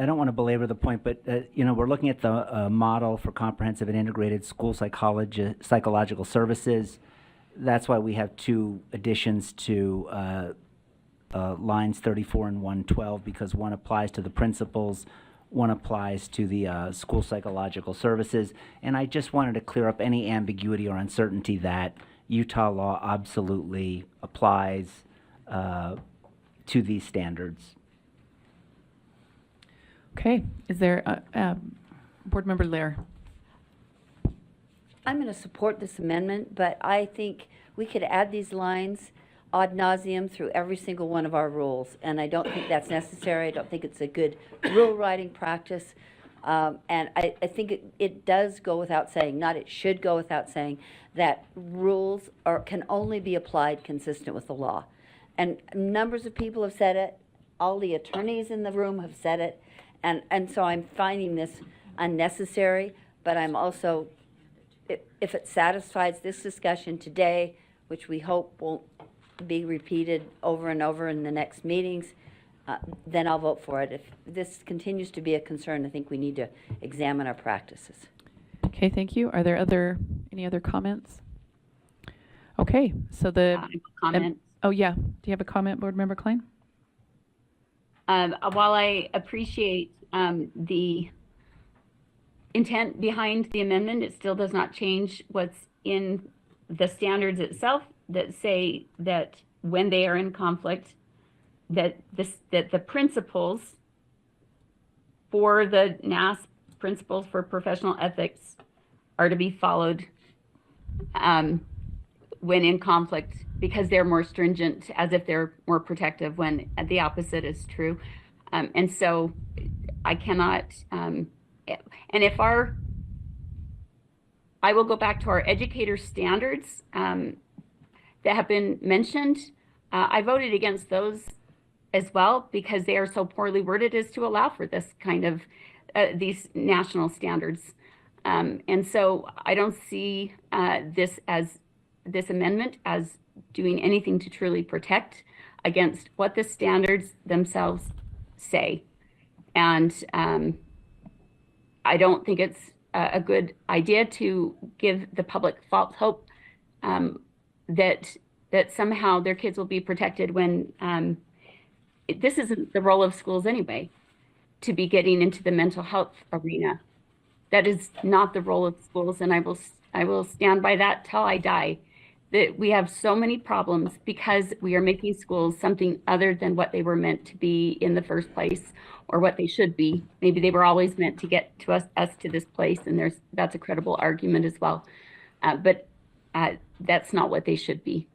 don't want to belabor the point, but we're looking at the model for comprehensive and integrated school psychological services. That's why we have 2 additions to lines 34 and 112, because one applies to the principals, one applies to the school psychological services. And I just wanted to clear up any ambiguity or uncertainty that Utah law absolutely applies to these standards. Okay, is there, Board Member Lair? I'm going to support this amendment, but I think we could add these lines ad nauseum through every single one of our rules, and I don't think that's necessary. I don't think it's a good rule writing practice. And I think it does go without saying, not it should go without saying, that rules can only be applied consistent with the law. And numbers of people have said it. All the attorneys in the room have said it. And so I'm finding this unnecessary, but I'm also, if it satisfies this discussion today, which we hope won't be repeated over and over in the next meetings, then I'll vote for it. If this continues to be a concern, I think we need to examine our practices. Okay, thank you. Are there any other comments? Okay, so the... Comment. Oh, yeah. Do you have a comment, Board Member Klein? While I appreciate the intent behind the amendment, it still does not change what's in the standards itself that say that when they are in conflict, that the principles for the NAS principles for professional ethics are to be followed when in conflict, because they're more stringent, as if they're more protective, when the opposite is true. And so I cannot, and if I will go back to our educator standards that have been mentioned. I voted against those as well because they are so poorly worded as to allow for this kind of these national standards. And so I don't see this amendment as doing anything to truly protect against what the standards themselves say. And I don't think it's a good idea to give the public false hope that somehow their kids will be protected when this isn't the role of schools anyway, to be getting into the mental health arena. That is not the role of schools, and I will stand by that till I die. That we have so many problems because we are making schools something other than what they were meant to be in the first place, or what they should be. Maybe they were always meant to get to us to this place, and that's a credible argument as well. But that's not what they should be.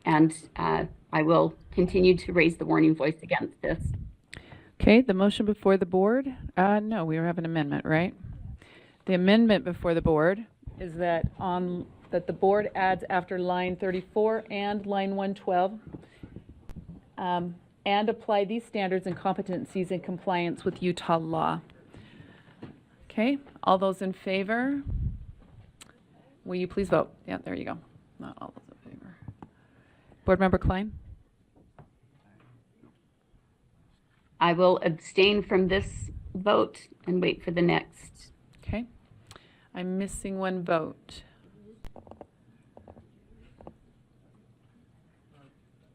And I will continue to raise the warning voice against this. Okay, the motion before the board, no, we have an amendment, right? The amendment before the board is that the board adds after line 34 and line 112, and apply these standards and competencies in compliance with Utah law. Okay, all those in favor, will you please vote? Yeah, there you go. Not all those in favor. Board Member Klein? I will abstain from this vote and wait for the next. Okay, I'm missing one vote.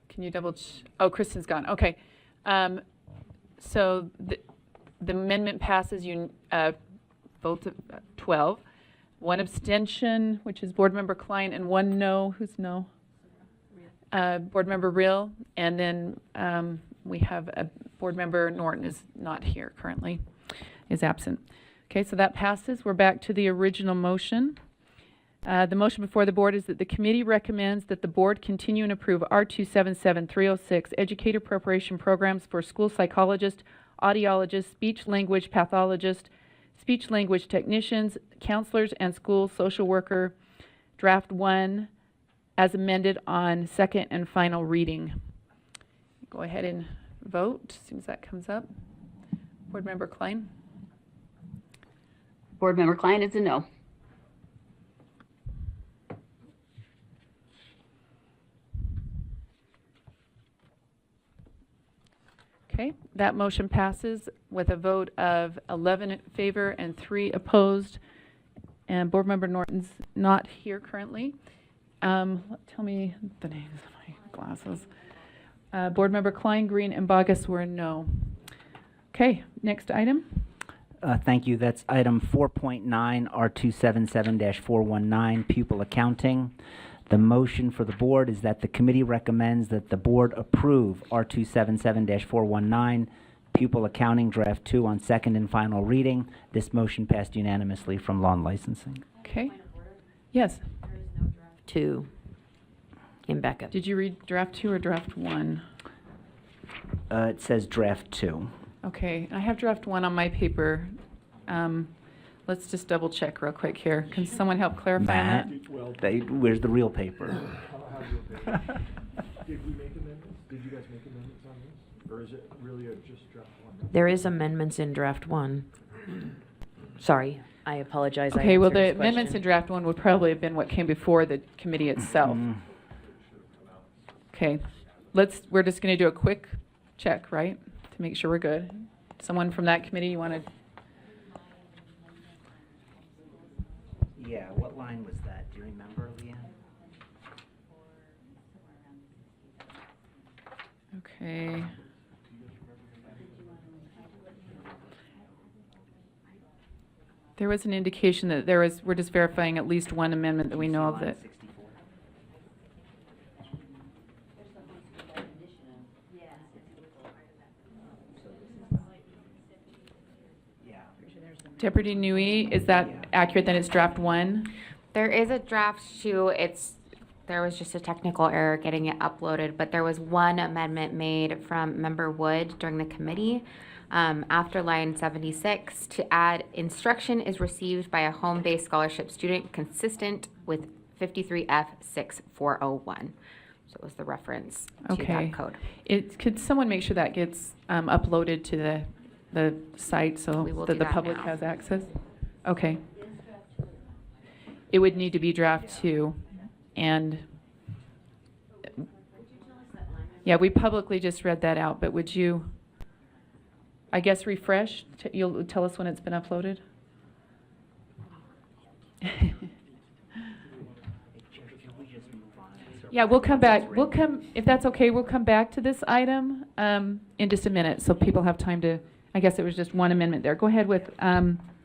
Can you oh, Kristen's gone. Okay. So the amendment passes, vote of 12. One abstention, which is Board Member Klein, and one no. Who's no? Board Member Real. And then we have a Board Member Norton is not here currently, is absent. Okay, so that passes. We're back to the original motion. The motion before the board is that the committee recommends that the board continue and approve R277306 educator preparation programs for school psychologists, audiologists, speech language pathologists, speech language technicians, counselors, and school social worker, draft 1, as amended on second and final reading. Go ahead and vote as soon as that comes up. Board Member Klein? Board Member Klein is a no. Okay, that motion passes with a vote of 11 in favor and 3 opposed. And Board Member Norton's not here currently. Tell me the names of my glasses. Board Member Klein, Green, and Bogus were no. Okay, next item. Thank you. That's item 4.9, R277-419, pupil accounting. The motion for the board is that the committee recommends that the board approve R277-419 pupil accounting draft 2 on second and final reading. This motion passed unanimously from Law and Licensing. Okay. Yes. 2 in backup. Did you read draft 2 or draft 1? It says draft 2. Okay, I have draft 1 on my paper. Let's just double check real quick here. Can someone help clarify on that? Where's the real paper? Did we make amendments? Did you guys make amendments on this? Or is it really just draft 1? There is amendments in draft 1. Sorry, I apologize. I Okay, well, answered the his amendments in question. draft 1 would probably have been what came before the committee itself. Okay, we're just going to do a quick check, right? To make sure we're good. Someone from that committee, you want to? Yeah, what line was that? Do you remember, Leanne? Okay. There was an indication that we're just verifying at least one amendment that we know of that. Deputy Nui, is that accurate that it's draft 1? There is a draft 2. There was just a technical error getting it uploaded, but there was one amendment made from Member Wood during the committee after line 76 to add instruction is received by a home-based scholarship student consistent with 53F6401. So it was the reference to Okay. that code. Could someone make sure that gets uploaded to the site so We will that do the that public now. has access? Okay. It would need to be draft 2, and yeah, we publicly just read that out, but would you, I guess, refresh? You'll tell us when it's been uploaded? Yeah, we'll come back, if that's okay, we'll come back to this item in just a minute, so people have time to, I guess it was just one amendment there. Go ahead with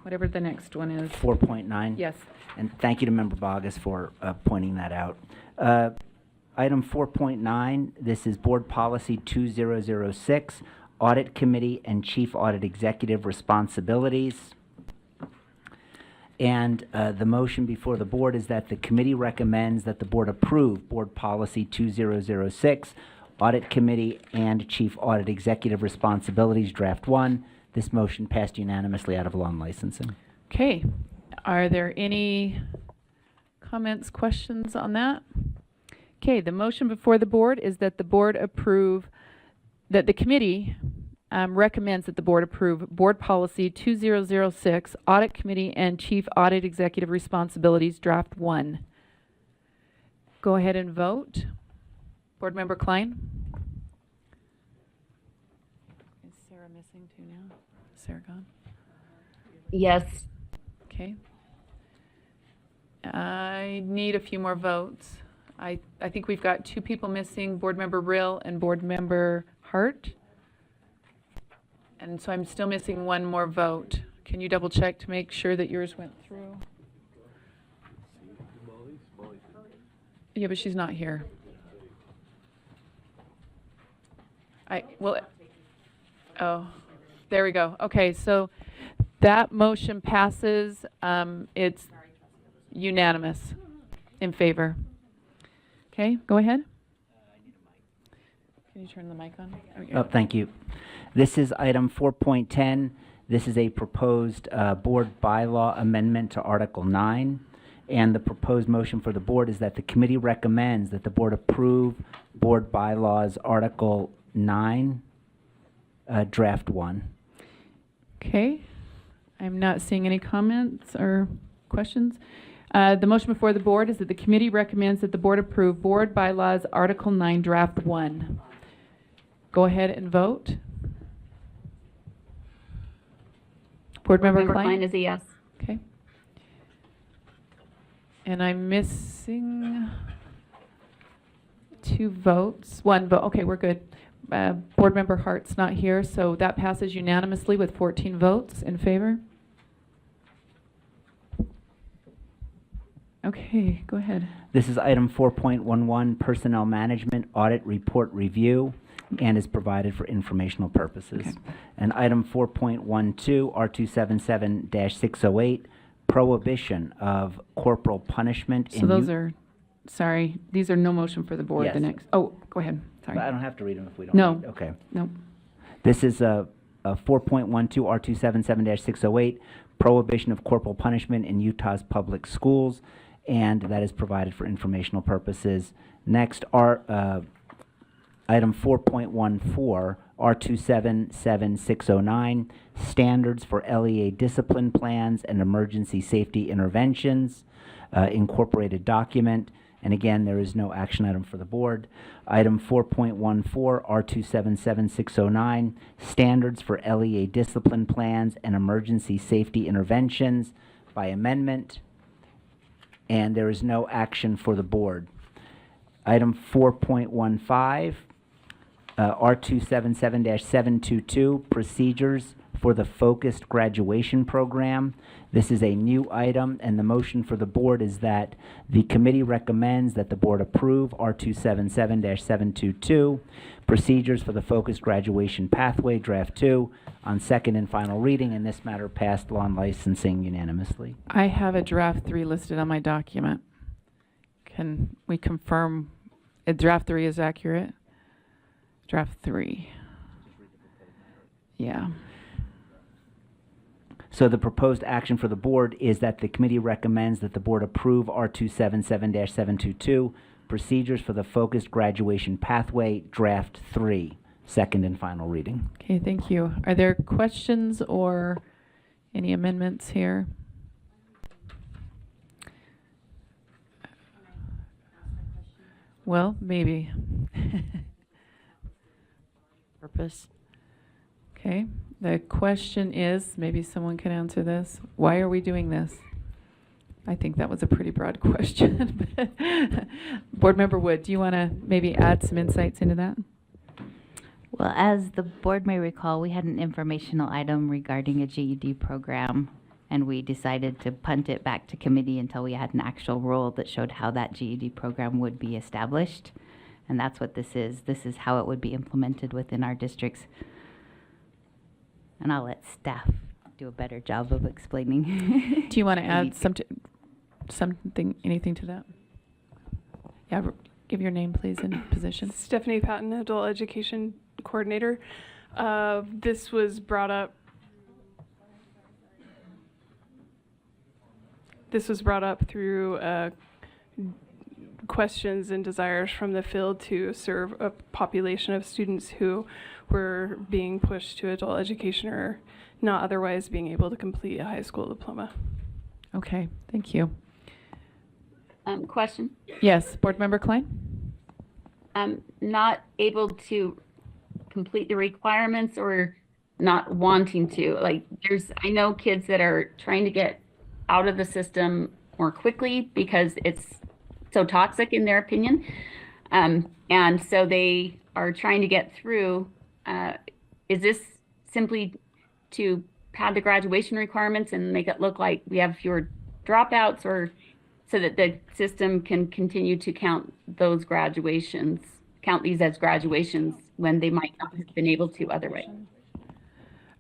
whatever the next one is. 4.9? Yes. And thank you to Member Bogus for pointing that out. Item 4.9, this is Board Policy 2006, Audit Committee and Chief Audit Executive Responsibilities. And the motion before the board is that the committee recommends that the board approve Board Policy 2006, Audit Committee and Chief Audit Executive Responsibilities, Draft 1. This motion passed unanimously out of Law and Licensing. Okay, are there any comments, questions on that? Okay, the motion before the board is that the board approve, that the committee recommends that the board approve Board Policy 2006, Audit Committee and Chief Audit Executive Responsibilities, Draft 1. Go ahead and vote. Board Member Klein? Is Sarah missing too now? Is Sarah gone? Yes. Okay. I need a few more votes. I think we've got 2 people missing, Board Member Rill and Board Member Hart. And so I'm still missing one more vote. Can you double check to make sure that yours went through? Yeah, but she's not here. Oh, there we go. Okay, so that motion passes. It's unanimous in favor. Okay, go ahead. Can you turn the mic on? Oh, thank you. This is item 4.10. This is a proposed board bylaw amendment to Article 9. And the proposed motion for the board is that the committee recommends that the board approve board bylaws Article 9, Draft 1. Okay, I'm not seeing any comments or questions. The motion before the board is that the committee recommends that the board approve Board Bylaws Article 9, Draft 1. Go ahead and vote. Board Member Klein? is a yes. Okay. And I'm missing 2 votes. 1 vote. Okay, we're good. Board Member Hart's not here, so that passes unanimously with 14 votes in favor. Okay, go ahead. This is item 4.11, Personnel Management Audit Report Review, and is provided for informational purposes. And item 4.12, R277-608, Prohibition of Corporal Punishment in So those are, sorry, these are no motion for the board. The Yes. next, oh, go ahead, sorry. I don't have to read them if we don't. No. need- Okay. No. This is a 4.12, R277-608, Prohibition of Corporal Punishment in Utah's Public Schools, and that is provided for informational purposes. Next, item 4.14, R277-609, Standards for LEA Discipline Plans and Emergency Safety Interventions, incorporated document. And again, there is no action item for the board. Item 4.14, R277-609, Standards for LEA Discipline Plans and Emergency Safety Interventions by amendment. And there is no action for the board. Item 4.15, R277-722, Procedures for the Focused Graduation Program. This is a new item, and the motion for the board is that the committee recommends that the board approve R277-722, Procedures for the Focused Graduation Pathway, Draft 2, on second and final reading, and this matter passed law and licensing unanimously. I have a draft 3 listed on my document. Can we confirm draft 3 is accurate? Draft 3. Yeah. So the proposed action for the board is that the committee recommends that the board approve R277-722, Procedures for the Focused Graduation Pathway, Draft 3, second and final reading. Okay, thank you. Are there questions or any amendments here? Well, maybe. Purpose. Okay, the question is, maybe someone can answer this. Why are we doing this? I think that was a pretty broad question. Board Member Wood, do you want to maybe add some insights into that? Well, as the board may recall, we had an informational item regarding a GED program, and we decided to punt it back to committee until we had an actual rule that showed how that GED program would be established. And that's what this is. This is how it would be implemented within our districts. And I'll let staff do a better job of explaining. Do you want to add anything to that? Yeah, give your name, please, and position. Stephanie Patton, Adult Education Coordinator. This was brought up. This was brought up through questions and desires from the field to serve a population of students who were being pushed to adult education or not otherwise being able to complete a high school diploma. Okay, thank you. Question. Yes, Board Member Klein? Not able to complete the requirements or not wanting to? Like, I know kids that are trying to get out of the system more quickly because it's so toxic in their opinion. And so they are trying to get through. Is this simply to pad the graduation requirements and make it look like we have fewer dropouts, or so that the system can continue to count those graduations, count these as graduations when they might not have been able to otherwise?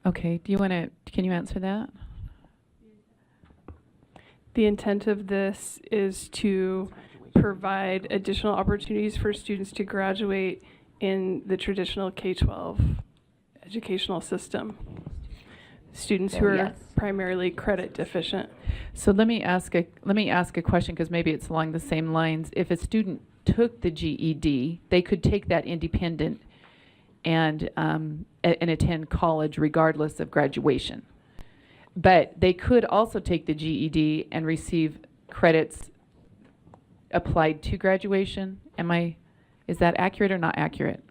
Okay, can you answer that? The intent of this is to provide additional opportunities for students to graduate in the traditional K-12 educational system. Students who are primarily credit deficient. So let me ask a question, because maybe it's along the same lines. If a student took the GED, they could take that independent and attend college regardless of graduation. But they could also take the GED and receive credits applied to graduation. Is that accurate or not accurate?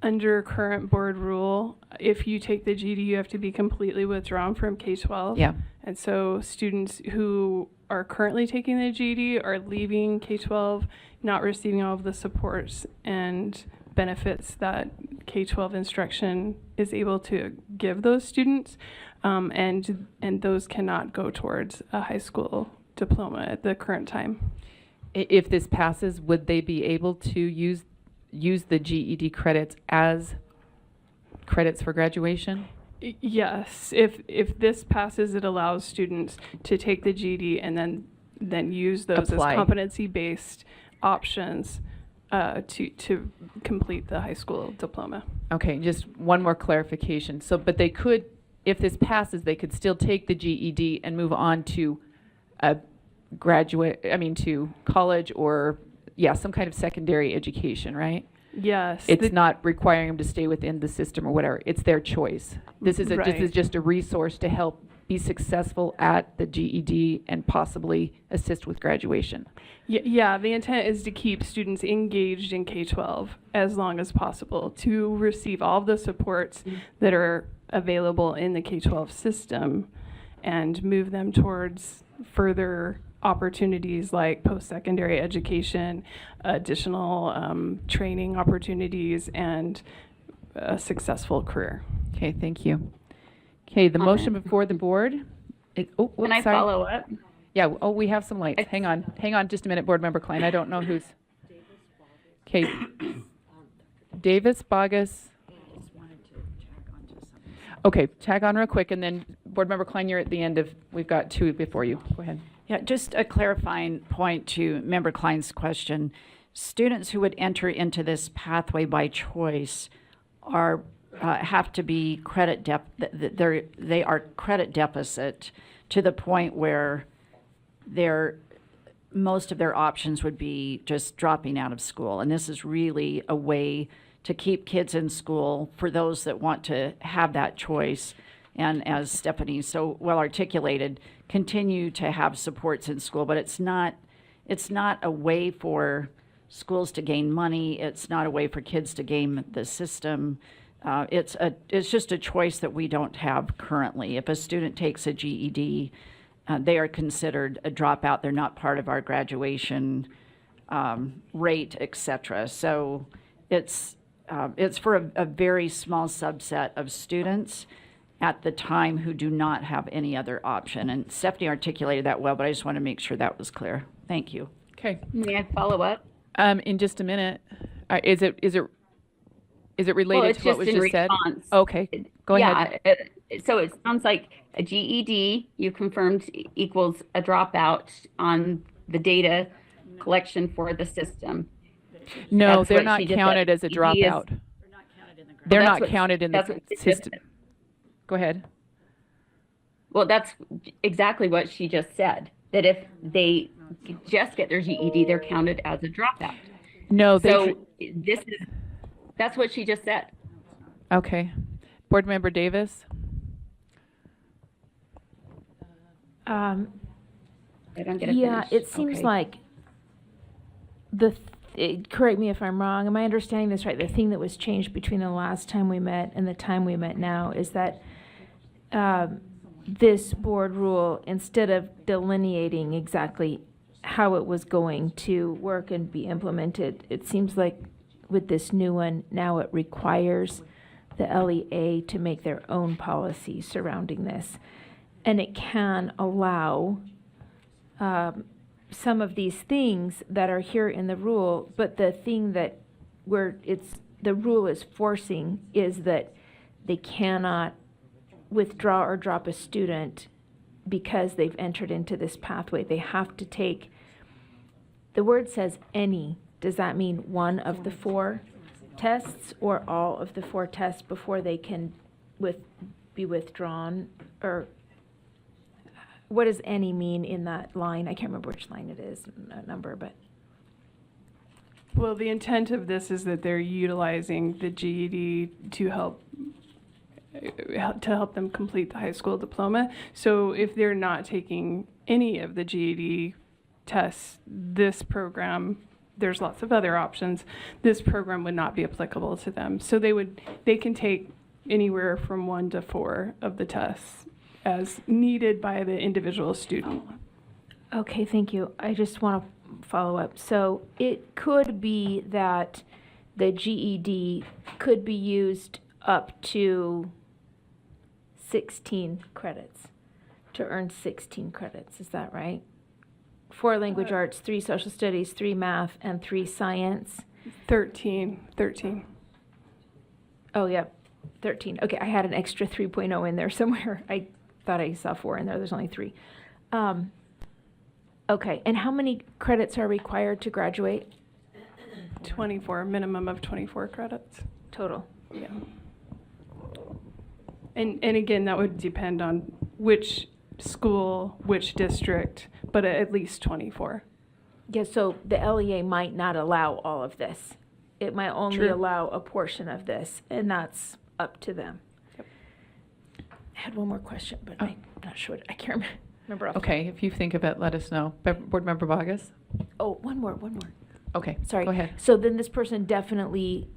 Under current board rule, if you take the GED, you have to be completely withdrawn from K-12. Yeah. And so students who are currently taking the GED are leaving K-12, not receiving all of the supports and benefits that K-12 instruction is able to give those students, and those cannot go towards a high school diploma at the current time. If this passes, would they be able to use the GED credits as credits for graduation? Yes, if this passes, it allows students to take the GED and then use those Apply. as competency-based options to complete the high school diploma. Okay, just one more clarification. So, but they could, if this passes, they could still take the GED and move on to to college or, some kind of secondary education, right? Yes. It's not requiring them to stay within the system or whatever. It's their choice. This is Right. just a resource to help be successful at the GED and possibly assist with graduation. Yeah, the intent is to keep students engaged in K-12 as long as possible, to receive all the supports that are available in the K-12 system and move them towards further opportunities like post-secondary education, additional training opportunities, and a successful career. Okay, thank you. Okay, the motion before the board. Can I sorry. follow up? Yeah, we have some lights. Hang on just a minute, Board Member Klein. I don't know who's. Okay. Davis, Bogus. Okay, tag on real quick, and then Board Member Klein, you're at the end of, we've got two before you. Go ahead. Yeah, just a clarifying point to Member Klein's question. Students who would enter into this pathway by choice are have to be they are credit deficit to the point where most of their options would be just dropping out of school. And this is really a way to keep kids in school for those that want to have that choice. And as Stephanie so well articulated, continue to have supports in school, but it's not a way for schools to gain money. It's not a way for kids to game the system. It's just a choice that we don't have currently. If a student takes a GED, they are considered a dropout. They're not part of our graduation rate, et cetera. So it's for a very small subset of students at the time who do not have any other option. And Stephanie articulated that well, but I just want to make sure that was clear. Thank you. Okay. May I follow up? In just a minute. Is it related Well, it's to what was in just said? response. Okay. Go ahead. So it sounds like a GED, you confirmed, equals a dropout on the data collection for the system. No, That's they're what not she just counted said. as a GED is- dropout. They're That's not what- counted in that's the what she just system. said. Go ahead. Well, that's exactly what she just said, that if they just get their GED, they're counted as a dropout. No, So that's what she just said. Okay. Board Member Davis? I don't get it Yeah, finished. it seems Okay. like correct me if I'm wrong, am I understanding this right? The thing that was changed between the last time we met and the time we met now is that this board rule, instead of delineating exactly how it was going to work and be implemented, it seems like with this new one, now it requires the LEA to make their own policy surrounding this. And it can allow some of these things that are here in the rule, but the thing that the rule is forcing is that they cannot withdraw or drop a student because they've entered into this pathway. They have to take, the word says any. Does that mean one of the 4 tests or all of the 4 tests before they can be withdrawn? Or what does any mean in that line? I can't remember which line it is, number, but. Well, the intent of this is that they're utilizing the GED to help them complete the high school diploma. So if they're not taking any of the GED tests, this program, there's lots of other options, this program would not be applicable to them. So they can take anywhere from 1 to 4 of the tests as needed by the individual student. Okay, thank you. I just want to follow up. So it could be that the GED could be used up to 16 credits, to earn 16 credits. Is that right? 4 language arts, 3 social studies, 3 math, and 3 science. 13. Oh, yeah, 13. Okay, I had an extra 3.0 in there somewhere. I thought I saw 4 in there. There's only 3. Okay, and how many credits are required to graduate 24, minimum of 24 credits. total? Yeah. And again, that would depend on which school, which district, but at least 24. Yeah, so the LEA might not allow all of this. It might only True. allow a portion of this, and that's up to them. Yep. I had one more question, but I'm not sure. I can't remember. Off the Okay, if you think of it, let us know. Board Member Bogus? Oh, one more. Okay, Sorry. go ahead. So then this person definitely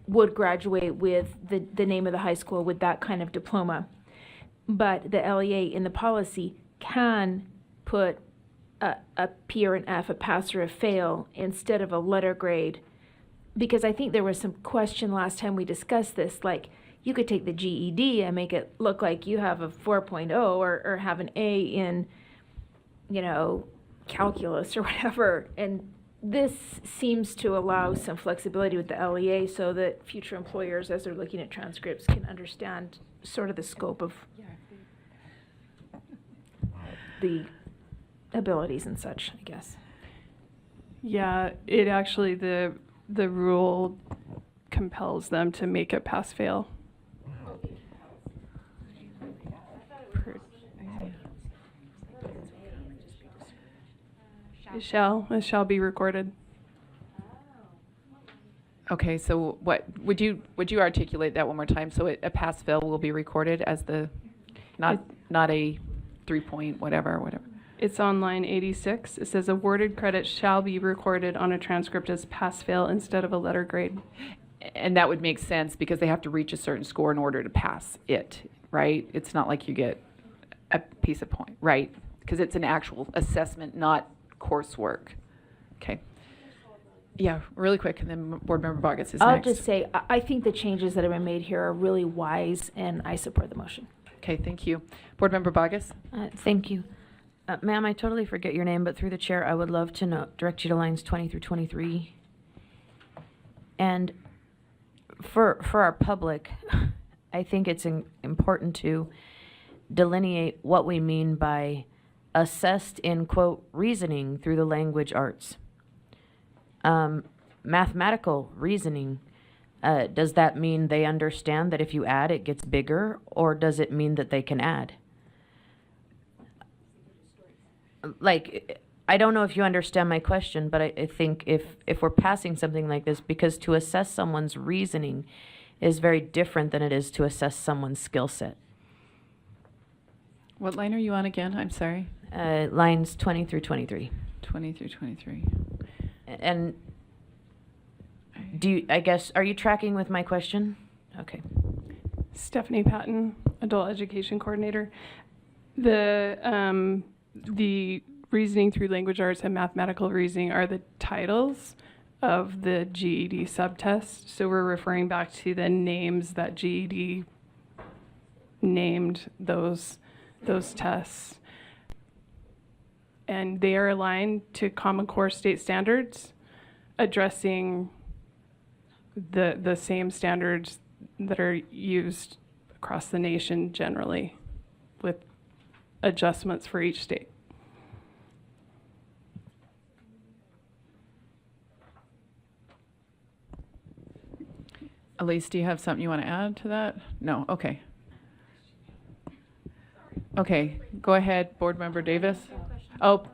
would graduate with the name of the high school with that kind of diploma. But the LEA in the policy can put a P or an F, a pass or a fail, instead of a letter grade. Because I think there was some question last time we discussed this, like you could take the GED and make it look like you have a 4.0 or have an A in, calculus or whatever. And this seems to allow some flexibility with the LEA so that future employers, as they're looking at transcripts, can understand sort of the scope of the abilities and such, I guess. Yeah, it actually, the rule compels them to make it pass-fail. It shall be recorded. Okay, so what, would you articulate that one more time? So a pass-fail will be recorded as not a 3-point whatever. It's on line 86. It says awarded credit shall be recorded on a transcript as pass-fail instead of a letter grade. And that would make sense because they have to reach a certain score in order to pass it, right? It's not like you get a piece of point, right? Because it's an actual assessment, not coursework. Okay. Yeah, really quick, and then Board Member Bogus is I'll next. just say, I think the changes that have been made here are really wise, and I support the motion. Okay, thank you. Board Member Bogus? Thank you. Ma'am, I totally forget your name, but through the chair, I would love to direct you to lines 20 through 23. And for our public, I think it's important to delineate what we mean by assessed in, quote, reasoning through the language arts. Mathematical reasoning, does that mean they understand that if you add, it gets bigger, or does it mean that they can add? Like, I don't know if you understand my question, but I think if we're passing something like this, because to assess someone's reasoning is very different than it is to assess someone's skill set. What line are you on again? I'm sorry. Lines 20 through 23. 20 through 23. And are you tracking with my question? Okay. Stephanie Patton, Adult Education Coordinator. The reasoning through language arts and mathematical reasoning are the titles of the GED subtest. So we're referring back to the names that GED named those tests. And they are aligned to Common Core state standards, addressing the same standards that are used across the nation generally, with adjustments for each state. Elise, do you have something you want to add to that? No, okay. Okay, go ahead, Board Member Davis. Oh,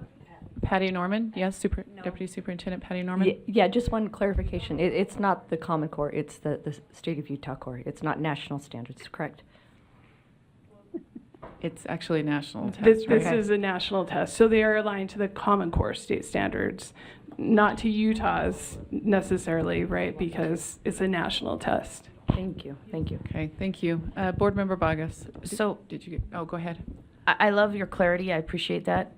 Patty Norman, yes, Deputy Superintendent Patty Norman? Yeah, just one clarification. It's not the Common Core, it's the State of Utah Core. It's not national standards, correct? It's actually a national test. This right? is a national test, so they are aligned to the Common Core state standards, not to Utah's necessarily, right? Because it's a national test. Thank you. Okay, thank you. Board Member Bogus. So, go ahead. I love your clarity. I appreciate that.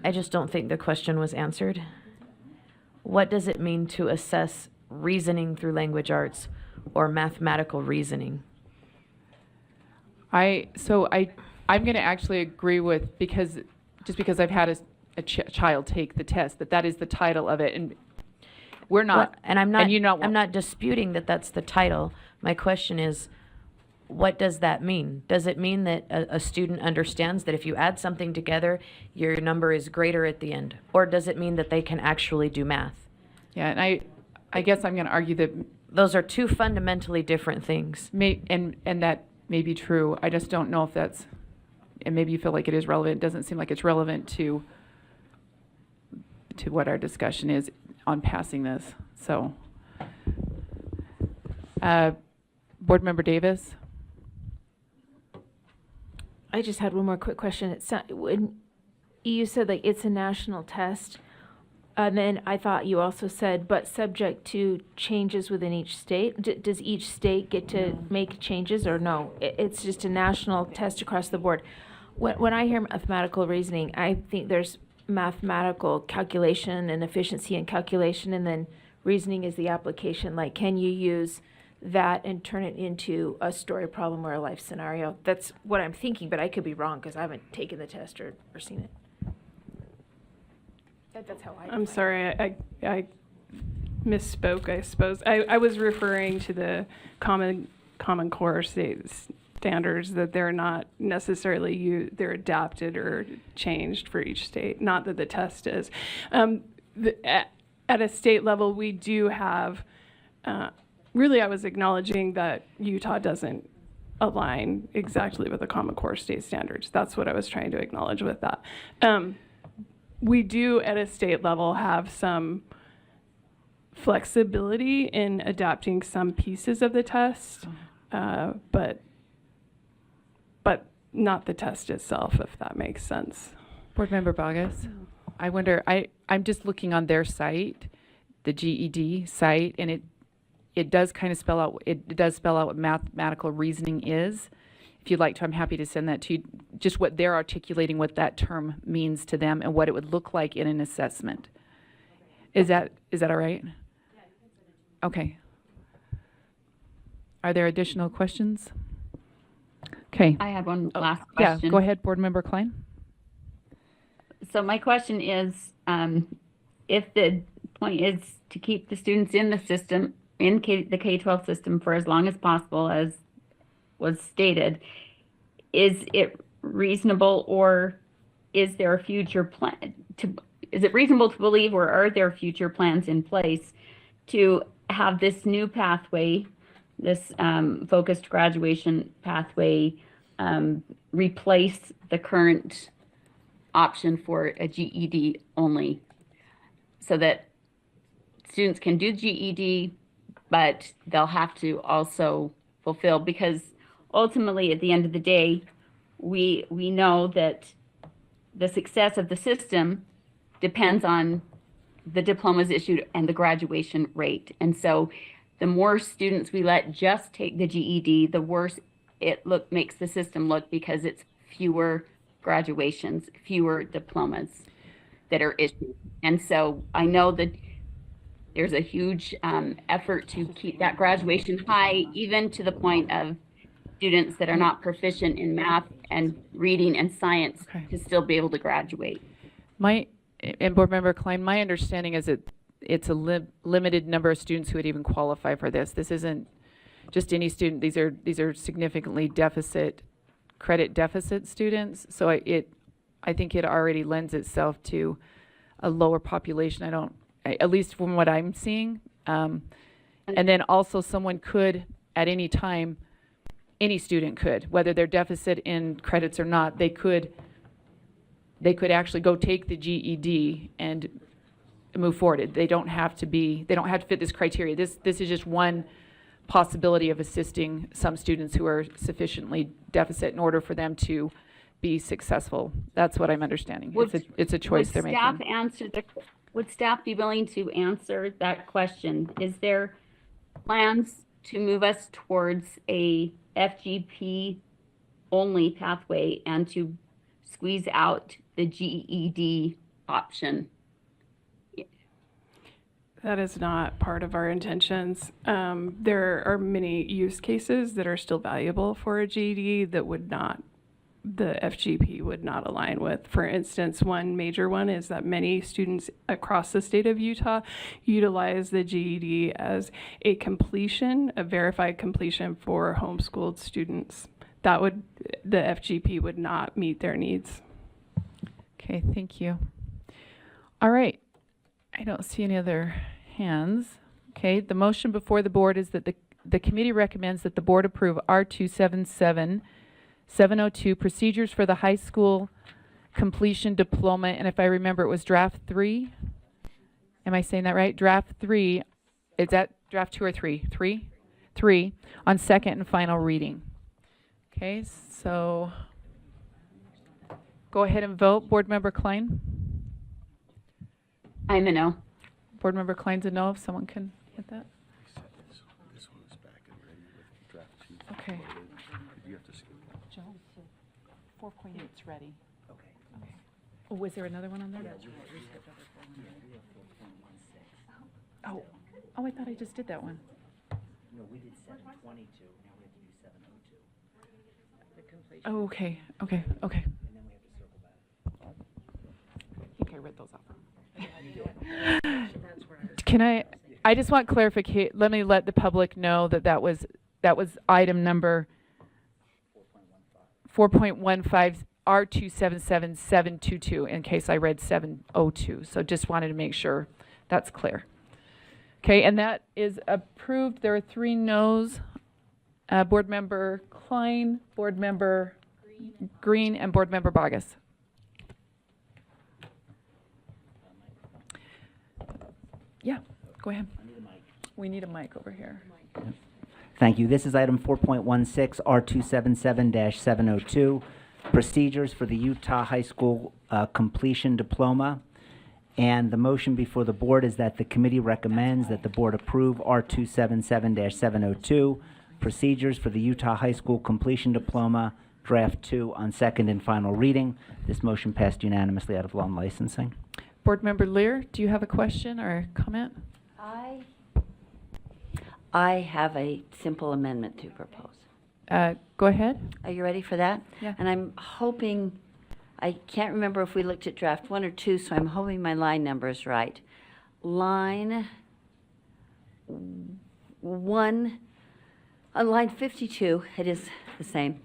I just don't think the question was answered. What does it mean to assess reasoning through language arts or mathematical reasoning? I'm going to actually agree with, because I've had a child take the test, that is the title of it, and we're not. Well, and I'm not, you know, I'm not disputing that that's the title. My question is, what does that mean? Does it mean that a student understands that if you add something together, your number is greater at the end? Or does it mean that they can actually do math? Yeah, and I guess I'm going to argue that those are two fundamentally different things. And that may be true. I just don't know if that's, and maybe you feel like it is relevant. It doesn't seem like it's relevant to what our discussion is on passing this. So, Board Member Davis? I just had one more quick question. When you said like it's a national test, and then I thought you also said, but subject to changes within each state. Does each state get to make changes, or no? It's just a national test across the board. When I hear mathematical reasoning, I think there's mathematical calculation and efficiency and calculation, and then reasoning is the application. Like, can you use that and turn it into a story problem or a life scenario? That's what I'm thinking, but I could be wrong because I haven't taken the test or seen it. That's how I'm sorry, I misspoke, I suppose. I was referring to the Common Core standards, that they're not necessarily they're adapted or changed for each state, not that the test is. At a state level, we do have really, I was acknowledging that Utah doesn't align exactly with the Common Core state standards. That's what I was trying to acknowledge with that. We do, at a state level, have some flexibility in adapting some pieces of the test, but not the test itself, if that makes sense. Board Member Bogus? I wonder, I'm just looking on their site, the GED site, and it does kind of spell out, it does spell out what mathematical reasoning is. If you'd like to, I'm happy to send that to you, just what they're articulating, what that term means to them and what it would look like in an assessment. Is that all right? Okay. Are there additional questions? Okay. I had one last question. Yeah, go ahead, Board Member Klein. So my question is, if the point is to keep the students in the system, in the K-12 system for as long as possible, as was stated, is it reasonable, or is there a future plan is it reasonable to believe, or are there future plans in place to have this new pathway, this focused graduation pathway, replace the current option for a GED only, so that students can do GED, but they'll have to also fulfill, because ultimately at the end of the day, we know that the success of the system depends on the diplomas issued and the graduation rate. And so the more students we let just take the GED, the worse it makes the system look, because it's fewer graduations, fewer diplomas that are issued. And so I know that there's a huge effort to keep that graduation high, even to the point of students that are not proficient in math and reading and science to still be able to graduate. And Board Member Klein, my understanding is that it's a limited number of students who would even qualify for this. This isn't just any student. These are significantly credit deficit students. So I think it already lends itself to a lower population. At least from what I'm seeing. And then also someone could, at any time, any student could, whether they're deficit in credits or not, they could actually go take the GED and move forward. They don't have to fit this criteria. This is just one possibility of assisting some students who are sufficiently deficit in order for them to be successful. That's what I'm understanding. It's a choice they're making. Would staff be willing to answer that question? Is there plans to move us towards a FGP only pathway and to squeeze out the GED option? That is not part of our intentions. There are many use cases that are still valuable for a GED that would not the FGP would not align with. For instance, one major one is that many students across the state of Utah utilize the GED as a completion, a verified completion for homeschooled students. The FGP would not meet their needs. Okay, thank you. All right. I don't see any other hands. Okay, the motion before the board is that the committee recommends that the board approve R277702 procedures for the high school completion diploma. And if I remember, it was draft 3. Am I saying that right? Draft 3. Is that draft 2 or 3? 3? 3 on second and final reading. Okay, so go ahead and vote. Board Member Klein? I'm a no. Board Member Klein's a no, if someone can hit that. Okay. Joe, 4.8's ready. Okay. Oh, was there another one on there? Oh, I thought I just did that one. No, we did 722, now we have to do 702. Oh, okay. And then we have to circle back. I think I read those off. Can I just want clarification, let me let the public know that was item number 4.15 R277722 in case I read 702. So just wanted to make sure that's clear. Okay, and that is approved. There are 3 noes. Board Member Klein, Board Member Green, and Board Member Bogus. Yeah, go ahead. We need a mic over here. Thank you. This is item 4.16, R277-702, procedures for the Utah High School completion diploma. And the motion before the board is that the committee recommends that the board approve R277-702, procedures for the Utah High School completion diploma, draft 2 on second and final reading. This motion passed unanimously out of law and licensing. Board Member Lear, do you have a question or a comment? I have a simple amendment to propose. Go ahead. Are you ready for that? Yeah. And I'm hoping, I can't remember if we looked at draft 1 or 2, so I'm hoping my line number is right. Line 1, on line 52, it is the same.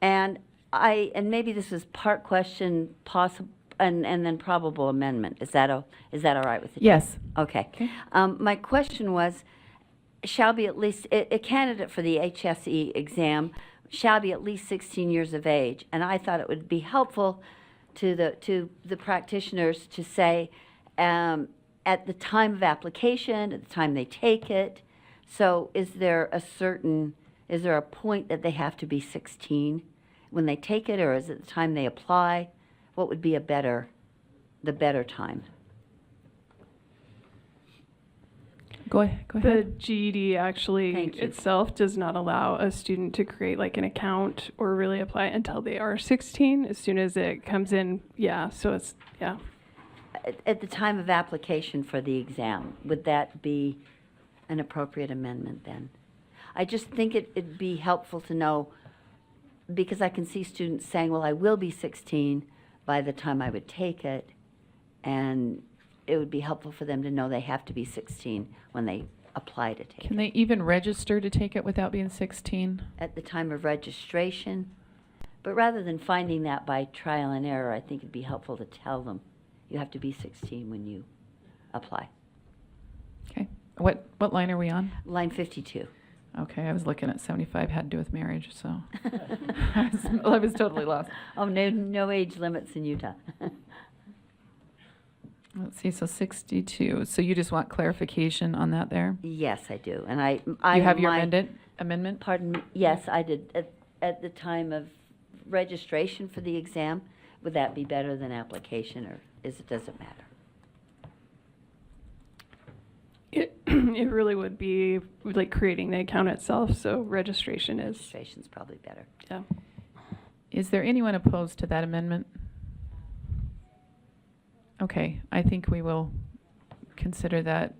And maybe this is part question, possible, and then probable amendment. Is that all right with you? Yes. Okay. My question was, shall be at least, a candidate for the HSE exam shall be at least 16 years of age. And I thought it would be helpful to the practitioners to say, at the time of application, at the time they take it. So is there a point that they have to be 16 when they take it, or is it the time they apply? What would be the better time? Go ahead. The GED actually itself does not allow a student to create like an account or really apply until they are 16. As soon as it comes in, so it's, At the time of application for the exam, would that be an appropriate amendment then? I just think it'd be helpful to know, because I can see students saying, well, I will be 16 by the time I would take it, and it would be helpful for them to know they have to be 16 when they apply to take it. Can they even register to take it without being 16? At the time of registration. But rather than finding that by trial and error, I think it'd be helpful to tell them you have to be 16 when you apply. Okay. What line are we on? Line 52. Okay, I was looking at 75, had to do with marriage, so I was totally lost. Oh, no age limits in Utah. Let's see, so 62. So you just want clarification on that there? Yes, I do. And You have your amendment? Pardon me? Yes, I did. At the time of registration for the exam, would that be better than application, or does it matter? It really would be like creating the account itself, so registration is. Registration's probably better. Yeah. Is there anyone opposed to that amendment? Okay, I think we will consider that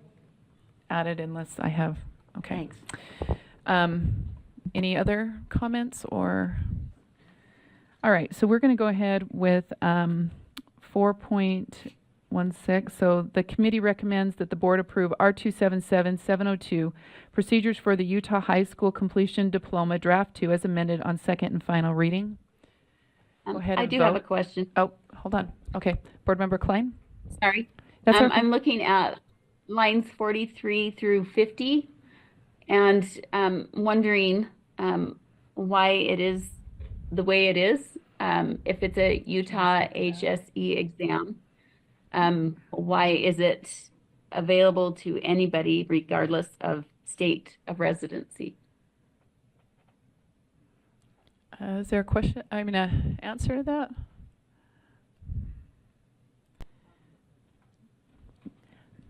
added unless I have, okay. Thanks. Any other comments or All right, so we're going to go ahead with 4.16. So the committee recommends that the board approve R277702, procedures for the Utah High School Completion Diploma Draft 2 as amended on second and final reading. Go ahead I and do vote. have a question. Oh, hold on. Okay, Board Member Klein? Sorry. That's okay. I'm looking at lines 43 through 50 and wondering why it is the way it is. If it's a Utah HSE exam, why is it available to anybody regardless of state of residency? Is there a question? I mean, an answer to that?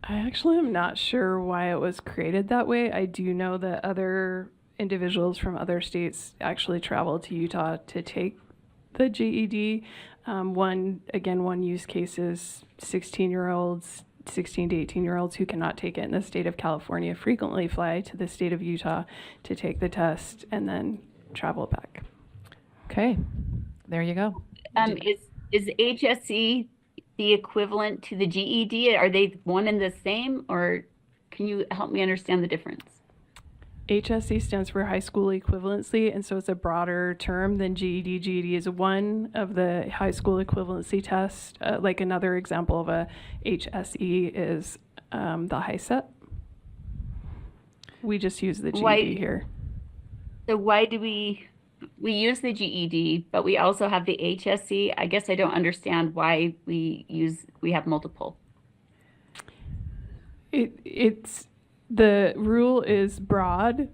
I actually am not sure why it was created that way. I do know that other individuals from other states actually travel to Utah to take the GED. One use case is 16 to 18-year-olds who cannot take it in the state of California frequently fly to the state of Utah to take the test and then travel back. Okay, there you go. Is HSE the equivalent to the GED? Are they one and the same, or can you help me understand the difference? HSE stands for high school equivalency, and so it's a broader term than GED. GED is one of the high school equivalency tests. Like another example of a HSE is the HiSET. We just use the GED here. So why do we use the GED, but we also have the HSE? I guess I don't understand why we have multiple. It's the rule is broad,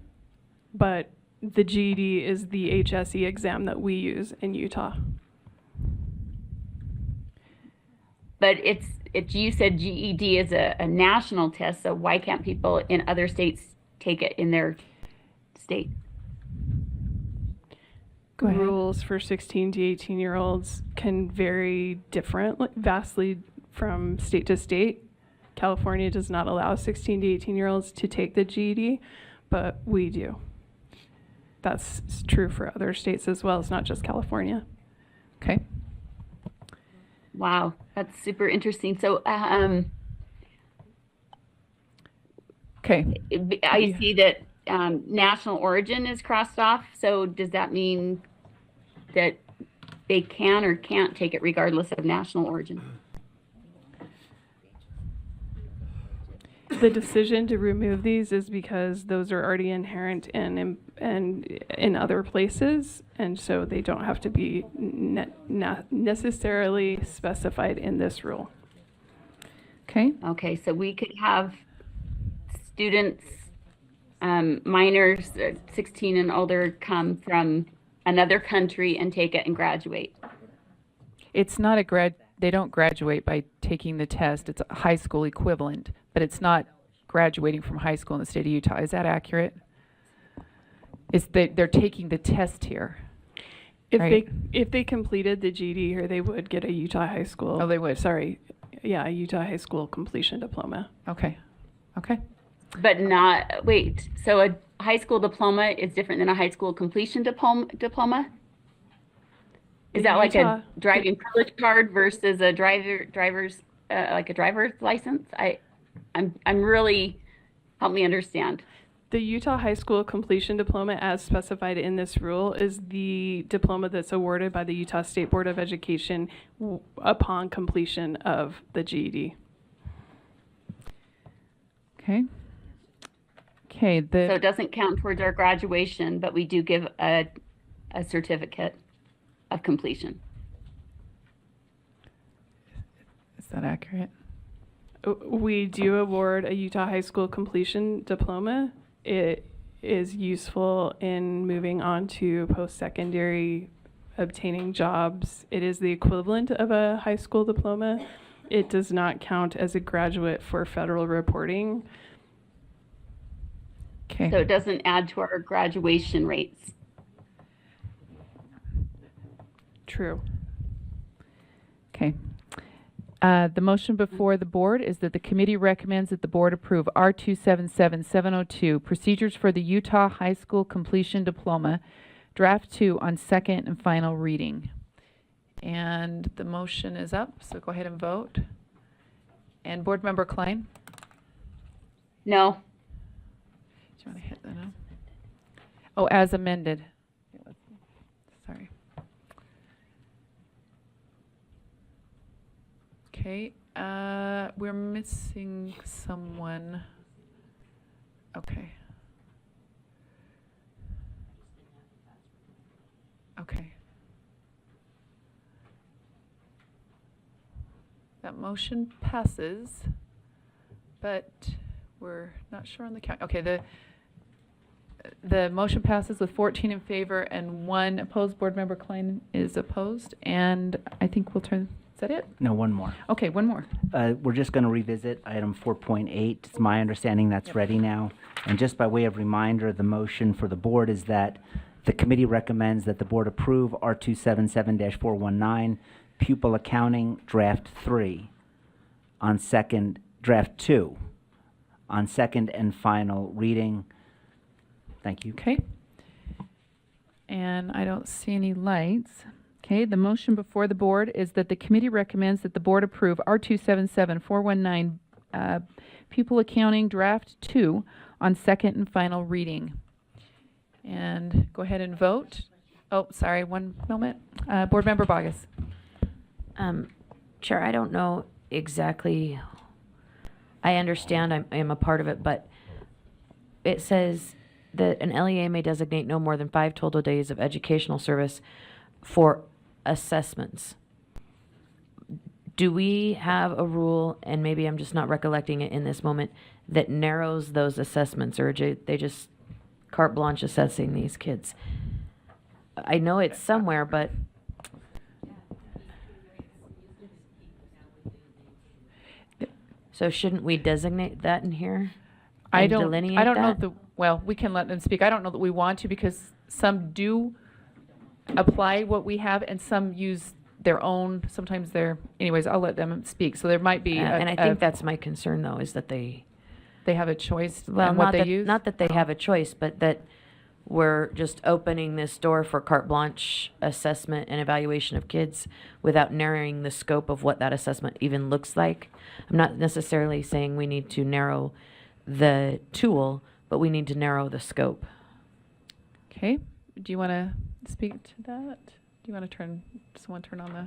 but the GED is the HSE exam that we use in Utah. But you said GED is a national test, so why can't people in other states take it in their state? Go ahead. Rules for 16 to 18-year-olds can vary vastly from state to state. California does not allow 16 to 18-year-olds to take the GED, but we do. That's true for other states as well. It's not just California. Okay. Wow, that's super interesting. So, okay. I see that national origin is crossed off. So does that mean that they can or can't take it regardless of national origin? The decision to remove these is because those are already inherent in other places, and so they don't have to be necessarily specified in this rule. Okay. Okay, so we could have students, minors, 16 and older, come from another country and take it and graduate. It's not they don't graduate by taking the test. It's a high school equivalent, but it's not graduating from high school in the state of Utah. Is that accurate? They're taking the test here. If they completed the GED here, they would get a Utah high school. Oh, they would. Sorry, yeah, a Utah high school completion diploma. Okay. Okay. But not, wait, so a high school diploma is different than a high school completion diploma? Is that like a driving privilege card versus a driver's license? I'm really, help me understand. The Utah High School Completion Diploma, as specified in this rule, is the diploma that's awarded by the Utah State Board of Education upon completion of the GED. Okay. Okay. So it doesn't count towards our graduation, but we do give a certificate of completion. Is that accurate? We do award a Utah High School Completion Diploma. It is useful in moving on to post-secondary, obtaining jobs. It is the equivalent of a high school diploma. It does not count as a graduate for federal reporting. Okay. So it doesn't add to our graduation rates. True. Okay. The motion before the board is that the committee recommends that the board approve R277702, procedures for the Utah High School Completion Diploma, Draft 2 on second and final reading. And the motion is up, so go ahead and vote. And Board Member Klein? No. Do you want to hit the no? Oh, as amended. Sorry. Okay, we're missing someone. Okay. Okay. That motion passes, but we're not sure on the count. Okay, the motion passes with 14 in favor and 1 opposed. Board Member Klein is opposed, and I think we'll turn, is that it? No, one more. Okay, one more. We're just going to revisit item 4.8. It's my understanding that's ready now. And just by way of reminder, the motion for the board is that the committee recommends that the board approve R277-419 pupil accounting draft 3 on draft 2 on second and final reading. Thank you. Okay. And I don't see any lights. Okay, the motion before the board is that the committee recommends that the board approve R277-419 pupil accounting draft 2 on second and final reading. And go ahead and vote. Oh, sorry, one moment. Board Member Bogus. Chair, I don't know exactly, I understand I am a part of it, but it says that an LEA may designate no more than 5 total days of educational service for assessments. Do we have a rule, and maybe I'm just not recollecting it in this moment, that narrows those assessments, or they just carte blanche assessing these kids? I know it's somewhere, but so shouldn't we designate that in here? And delineate I don't know that? well, we can let them speak. I don't know that we want to, because some do apply what we have and some use their own, sometimes anyways, I'll let them speak. So there might be and I think that's my concern, though, is that they have a choice well, in what not they that, use. not that they have a choice, but that we're just opening this door for carte blanche assessment and evaluation of kids without narrowing the scope of what that assessment even looks like. I'm not necessarily saying we need to narrow the tool, but we need to narrow the scope. Okay. Do you want to speak to that? Do you want to someone turn on the?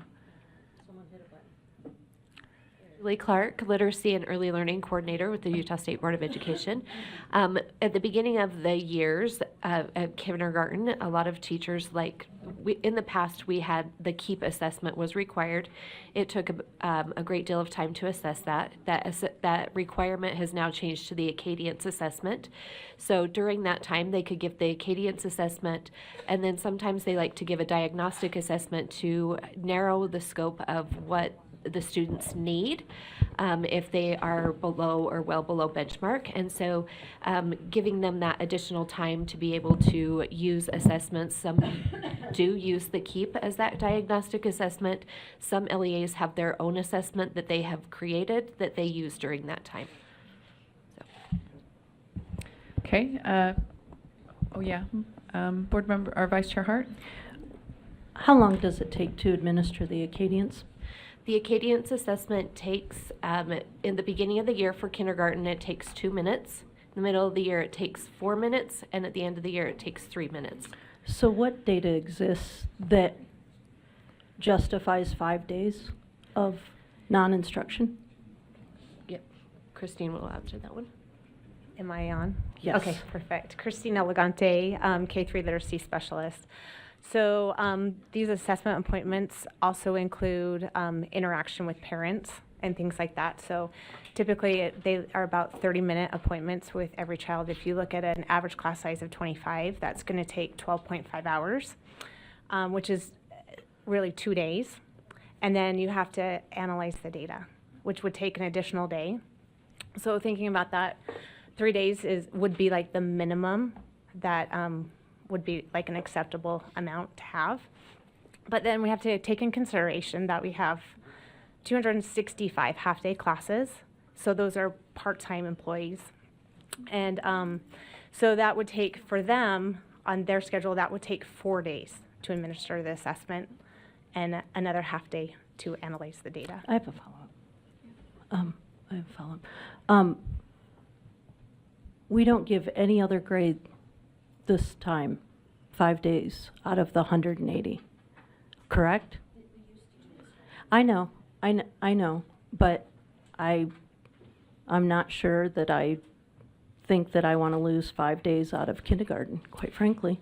Lee Clark, Literacy and Early Learning Coordinator with the Utah State Board of Education. At the beginning of the years at kindergarten, a lot of teachers, in the past, we had the KEEP assessment was required. It took a great deal of time to assess that. That requirement has now changed to the Acadience assessment. So during that time, they could give the Acadience assessment, and then sometimes they like to give a diagnostic assessment to narrow the scope of what the students need if they are below or well below benchmark. And so giving them that additional time to be able to use assessments. Some do use the KEEP as that diagnostic assessment. Some LEAs have their own assessment that they have created that they use during that time. Okay. Board Member, or Vice Chair Hart? How long does it take to administer the Acadience? The Acadience assessment takes, in the beginning of the year for kindergarten, it takes 2 minutes. In the middle of the year, it takes 4 minutes. And at the end of the year, it takes 3 minutes. So what data exists that justifies 5 days of non-instruction? Yep. Christine will answer that one. Am I on? Yes. Okay, perfect. Christine Elegante, K-3 Literacy Specialist. So these assessment appointments also include interaction with parents and things like that. So typically they are about 30-minute appointments with every child. If you look at an average class size of 25, that's going to take 12.5 hours, which is really 2 days. And then you have to analyze the data, which would take an additional day. So thinking about that, 3 days would be like the minimum that would be like an acceptable amount to have. But then we have to take in consideration that we have 265 half-day classes. So those are part-time employees. And so that would take, for them, on their schedule, that would take 4 days to administer the assessment. and another half day to analyze the data. I have a follow-up. I have a follow-up. We don't give any other grade this time, 5 days out of the 180, correct? I know, I know, but I'm not sure that I think that I want to lose 5 days out of kindergarten, quite frankly.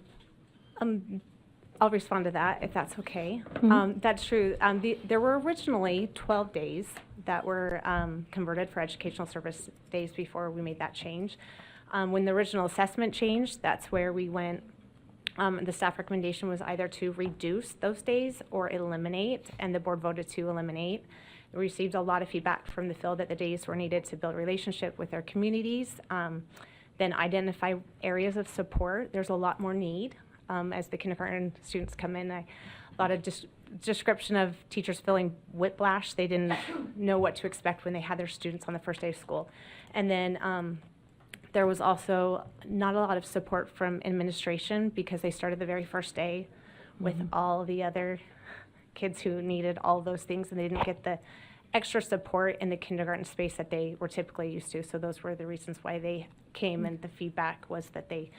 I'll respond to that if that's okay. Mhm. That's true. There were originally 12 days that were converted for educational service days before we made that change. When the original assessment changed, that's where we went. The staff recommendation was either to reduce those days or eliminate, and the board voted to eliminate. We received a lot of feedback from the field that the days were needed to build relationship with their communities, then identify areas of support. There's a lot more need as the kindergarten students come in. A lot of description of teachers feeling whiplash. They didn't know what to expect when they had their students on the first day of school. And then there was also not a lot of support from administration because they started the very first day with all the other kids who needed all those things, and they didn't get the extra support in the kindergarten space that they were typically used to. So those were the reasons why they came, and the feedback was that they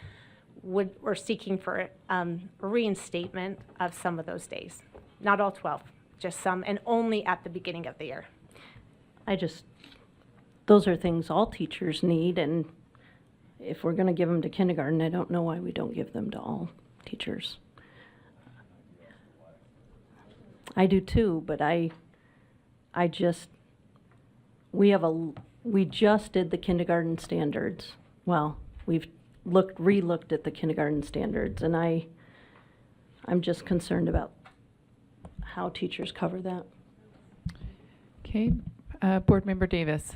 were seeking for a reinstatement of some of those days. Not all 12, just some, and only at the beginning of the year. Those are things all teachers need, and if we're going to give them to kindergarten, I don't know why we don't give them to all teachers. I do too, but we just did the kindergarten standards. Well, we've re-looked at the kindergarten standards, and I'm just concerned about how teachers cover that. Okay, Board Member Davis.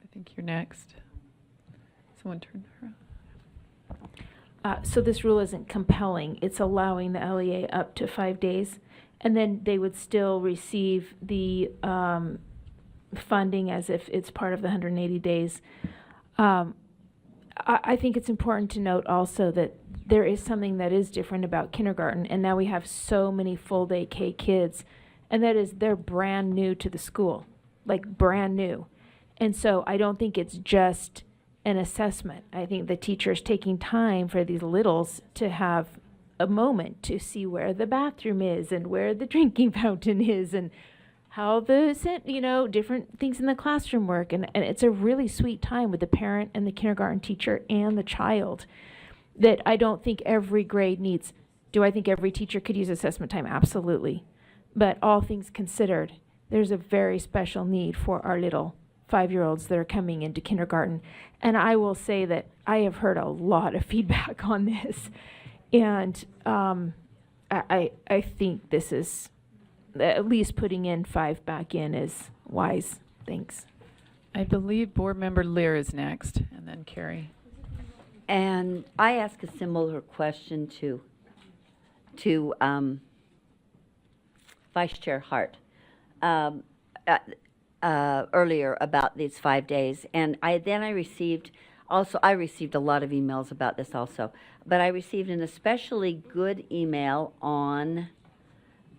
I think you're next. Someone turn her on. So this rule isn't compelling. It's allowing the LEA up to 5 days, and then they would still receive the funding as if it's part of the 180 days. I think it's important to note also that there is something that is different about kindergarten, and now we have so many full day K kids, and that is they're brand new to the school, like brand new. And so I don't think it's just an assessment. I think the teacher's taking time for these littles to have a moment to see where the bathroom is and where the drinking fountain is and how the, different things in the classroom work. And it's a really sweet time with the parent and the kindergarten teacher and the child that I don't think every grade needs. Do I think every teacher could use assessment time? Absolutely. But all things considered, there's a very special need for our little 5-year-olds that are coming into kindergarten. And I will say that I have heard a lot of feedback on this. And I think this is, at least putting in 5 back in is wise. Thanks. I believe Board Member Lear is next, and then Carrie. And I asked a similar question to Vice Chair Hart earlier about these 5 days, and I received a lot of emails about this also, but I received an especially good email on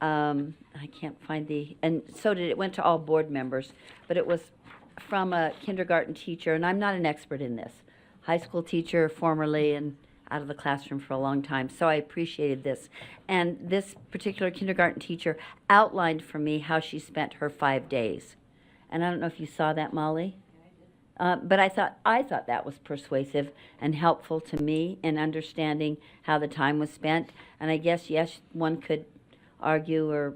I can't find and so it went to all board members, but it was from a kindergarten teacher, and I'm not an expert in this, high school teacher formerly and out of the classroom for a long time, so I appreciated this. And this particular kindergarten teacher outlined for me how she spent her 5 days. And I don't know if you saw that, Molly? But I thought that was persuasive and helpful to me in understanding how the time was spent. And I guess, yes, one could argue or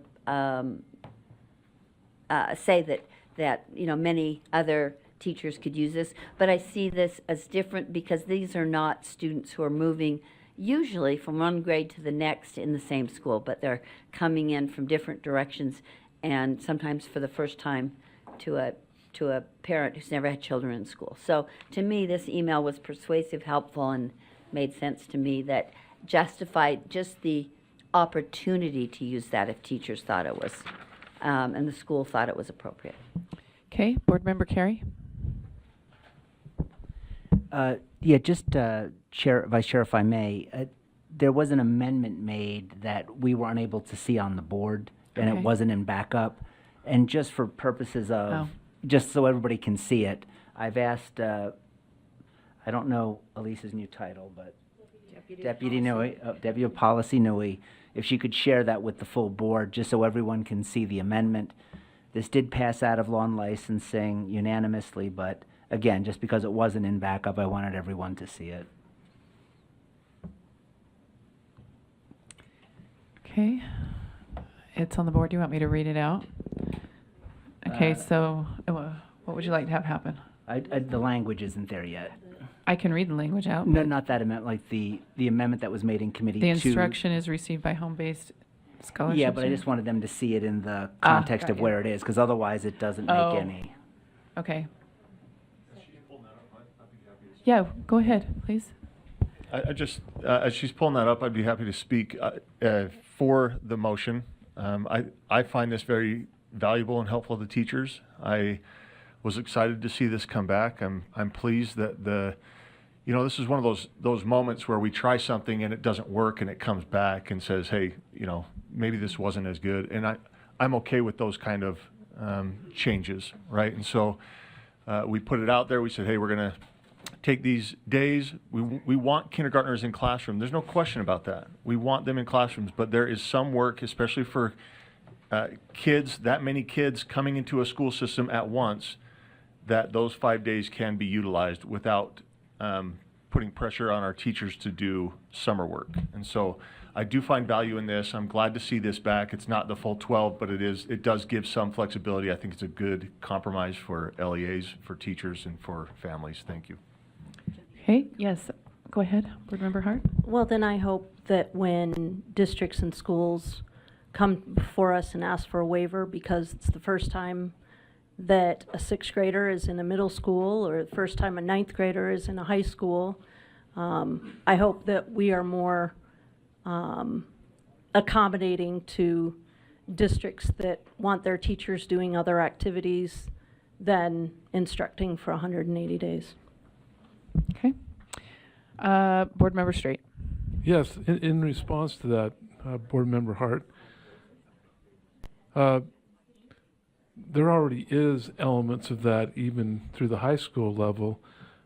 say that many other teachers could use this, but I see this as different because these are not students who are moving usually from one grade to the next in the same school, but they're coming in from different directions and sometimes for the first time to a parent who's never had children in school. So to me, this email was persuasive, helpful, and made sense to me that justified just the opportunity to use that if teachers thought it was, and the school thought it was appropriate. Okay, Board Member Carey. Vice Chair, if I may, there was an amendment made that we were unable to see on the board, and Okay. it wasn't in backup. And just for purposes of, just so everybody can see it, I've asked, I don't know Elisa's new title, but Deputy Nui, Deputy of Policy Nui, if she could share that with the full board, just so everyone can see the amendment. This did pass out of law and licensing unanimously, but again, just because it wasn't in backup, I wanted everyone to see it. Okay. It's on the board. Do you want me to read it out? Okay, so what would you like to have happen? The language isn't there yet. I can read the language out. No, but not that amendment, like the amendment that was made in committee. The to- instruction is received by home-based scholarships. Yeah, but I or- just wanted them to see it in the context got of you. where it is, because otherwise it doesn't make Oh. any. Okay. Yeah, go ahead, please. I just, as she's pulling that up, I'd be happy to speak for the motion. I find this very valuable and helpful to teachers. I was excited to see this come back. I'm pleased that this is one of those moments where we try something and it doesn't work and it comes back and says, hey, maybe this wasn't as good. And I'm okay with those kind of changes, right? And so we put it out there. We said, hey, we're going to take these days. We want kindergartners in classroom. There's no question about that. We want them in classrooms, but there is some work, especially for kids, that many kids coming into a school system at once, that those 5 days can be utilized without putting pressure on our teachers to do summer work. And so I do find value in this. I'm glad to see this back. It's not the full 12, but it does give some flexibility. I think it's a good compromise for LEAs, for teachers, and for families. Thank you. Okay, yes, go ahead, Board Member Hart. Well, then I hope that when districts and schools come before us and ask for a waiver because it's the first time that a sixth grader is in a middle school or the first time a ninth grader is in a high school, I hope that we are more accommodating to districts that want their teachers doing other activities than instructing for 180 days. Okay. Board Member Straight. Yes, in response to that, Board Member Hart, there already is elements of that even through the high school level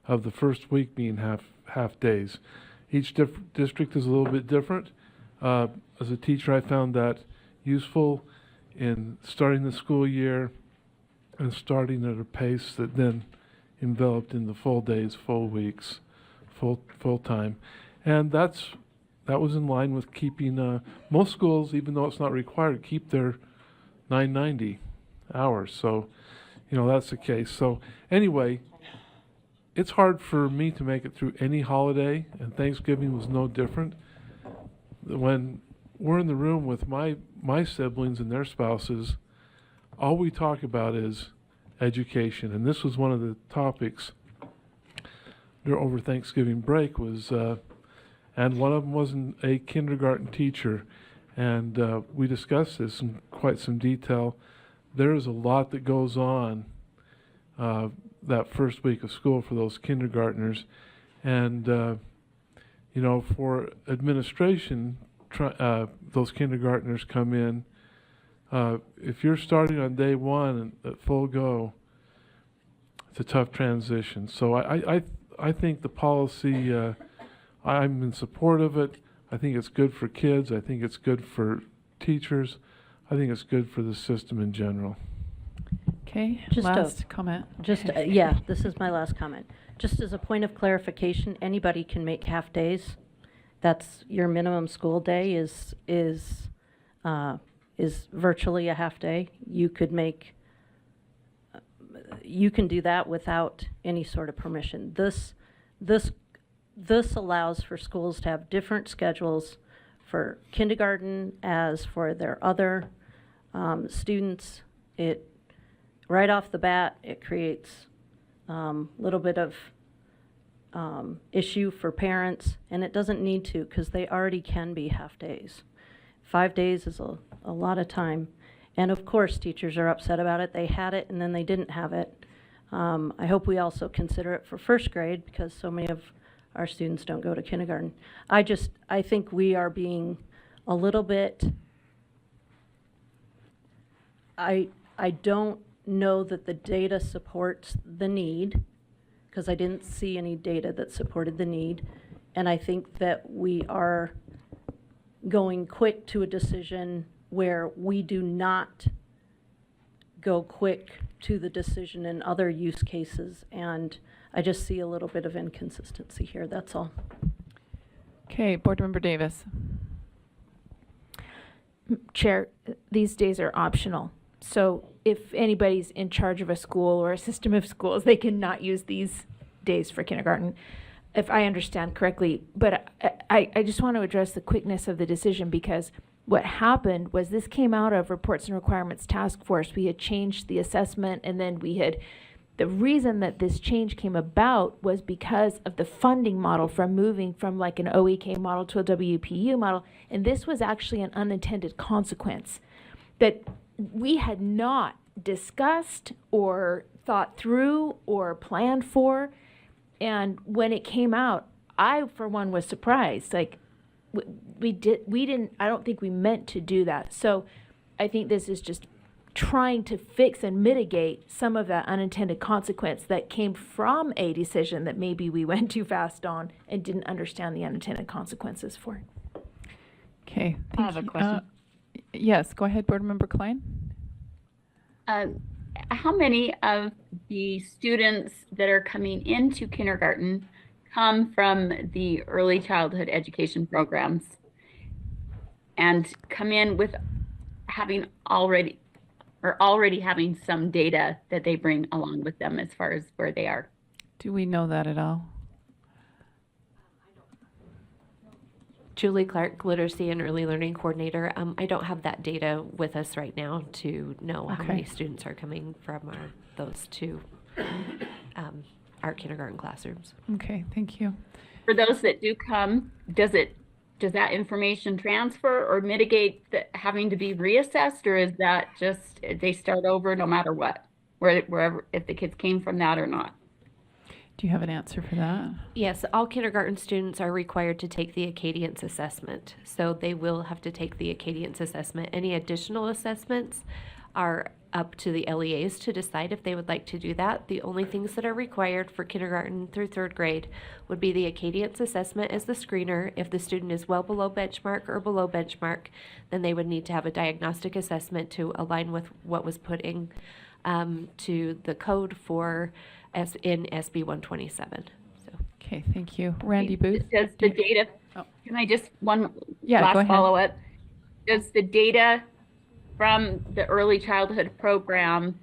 of the first week being half days. Each district is a little bit different. As a teacher, I found that useful in starting the school year and starting at a pace that then enveloped in the full days, full weeks, full time. And that was in line with keeping most schools, even though it's not required, keep their 990 hours. So, that's the case. So anyway, it's hard for me to make it through any holiday, and Thanksgiving was no different. When we're in the room with my siblings and their spouses, all we talk about is education. And this was one of the topics over Thanksgiving break was, and one of them was a kindergarten teacher. And we discussed this in quite some detail. There is a lot that goes on that first week of school for those kindergartners. And, for administration, those kindergartners come in. If you're starting on day one at full go, it's a tough transition. So I think the policy, I'm in support of it. I think it's good for kids. I think it's good for teachers. I think it's good for the system in general. Okay, Just last comment. Yeah, this is my last comment. Just as a point of clarification, anybody can make half days. That's your minimum school day is virtually a half day. You can do that without any sort of permission. This allows for schools to have different schedules for kindergarten as for their other students. Right off the bat, it creates a little bit of issue for parents, and it doesn't need to because they already can be half days. 5 days is a lot of time. And of course, teachers are upset about it. They had it and then they didn't have it. I hope we also consider it for first grade because so many of our students don't go to kindergarten. I think we are being a little bit, I don't know that the data supports the need, because I didn't see any data that supported the need. And I think that we are going quick to a decision where we do not go quick to the decision in other use cases. And I just see a little bit of inconsistency here, that's all. Okay, Board Member Davis. Chair, these days are optional. So if anybody's in charge of a school or a system of schools, they cannot use these days for kindergarten, if I understand correctly. But I just want to address the quickness of the decision, because what happened was this came out of Reports and Requirements Task Force. We had changed the assessment, and then the reason that this change came about was because of the funding model from moving from like an OEK model to a WPU model. And this was actually an unintended consequence that we had not discussed or thought through or planned for. And when it came out, I, for one, was surprised. Like, we didn't, I don't think we meant to do that. So I think this is just trying to fix and mitigate some of that unintended consequence that came from a decision that maybe we went too fast on and didn't understand the unintended consequences for. Okay. I have a question. Yes, go ahead, Board Member Klein. How many of the students that are coming into kindergarten come from the early childhood education programs and come in with already having some data that they bring along with them as far as where they are? Do we know that at all? Julie Clark, Literacy and Early Learning Coordinator. I don't have that data with us right now to know how many students are coming from those two our kindergarten classrooms. Okay, thank you. For those that do come, does that information transfer or mitigate having to be reassessed, or is that just they start over no matter what, wherever, if the kids came from that or not? Do you have an answer for that? Yes, all kindergarten students are required to take the Acadience assessment. So they will have to take the Acadience assessment. Any additional assessments are up to the LEAs to decide if they would like to do that. The only things that are required for kindergarten through third grade would be the Acadience assessment as the screener. If the student is well below benchmark or below benchmark, then they would need to have a diagnostic assessment to align with what was put in to the code for in SB 127. So. Okay, thank you. Randy Booth? Does the data, can I just, one go last ahead. follow-up? Does the data from the early childhood program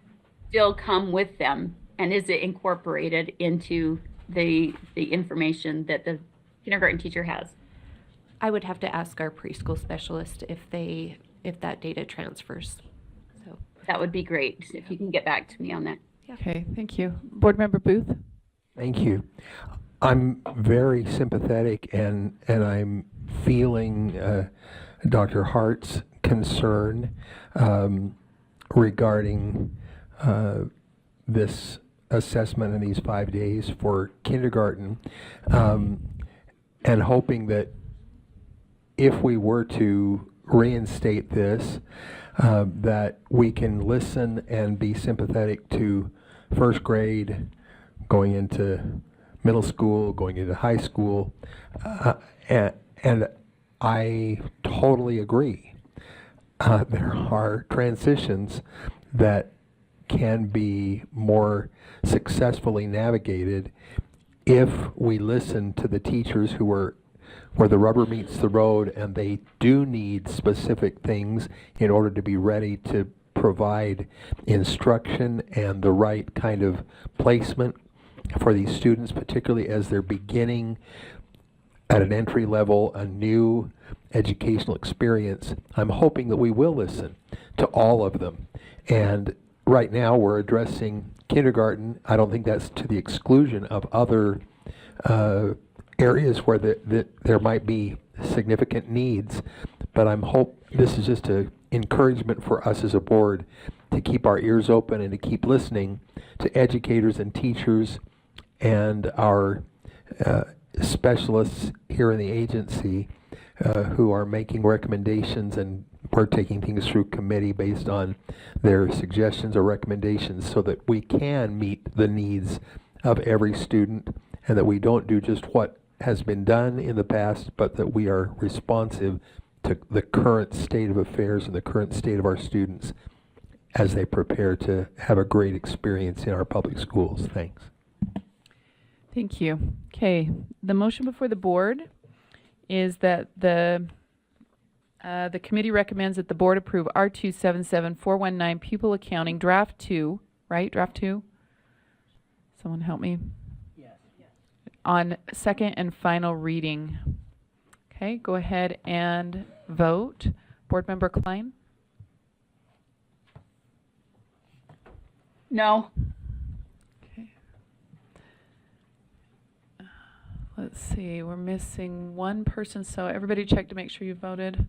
still come with them? And is it incorporated into the information that the kindergarten teacher has? I would have to ask our preschool specialist if that data transfers. So that would be great if you can get back to me on that. Okay, thank you. Board Member Booth? Thank you. I'm very sympathetic and I'm feeling Dr. Hart's concern regarding this assessment in these 5 days for kindergarten, and hoping that if we were to reinstate this, that we can listen and be sympathetic to first grade, going into middle school, going into high school, and I totally agree. There are transitions that can be more successfully navigated if we listen to the teachers who are where the rubber meets the road, and they do need specific things in order to be ready to provide instruction and the right kind of placement for these students, particularly as they're beginning at an entry level, a new educational experience. I'm hoping that we will listen to all of them. And right now we're addressing kindergarten. I don't think that's to the exclusion of other areas where there might be significant needs, but this is just an encouragement for us as a board to keep our ears open and to keep listening to educators and teachers and our specialists here in the agency who are making recommendations, and we're taking things through committee based on their suggestions or recommendations so that we can meet the needs of every student, and that we don't do just what has been done in the past, but that we are responsive to the current state of affairs and the current state of our students as they prepare to have a great experience in our public schools. Thanks. Thank you. Okay, the motion before the board is that the committee recommends that the board approve R277419 pupil accounting draft 2, right? Draft 2? Someone help me. Yes. On second and final reading. Okay, go ahead and vote. Board Member Klein? No. Okay. Let's see, we're missing one person, so everybody check to make sure you voted.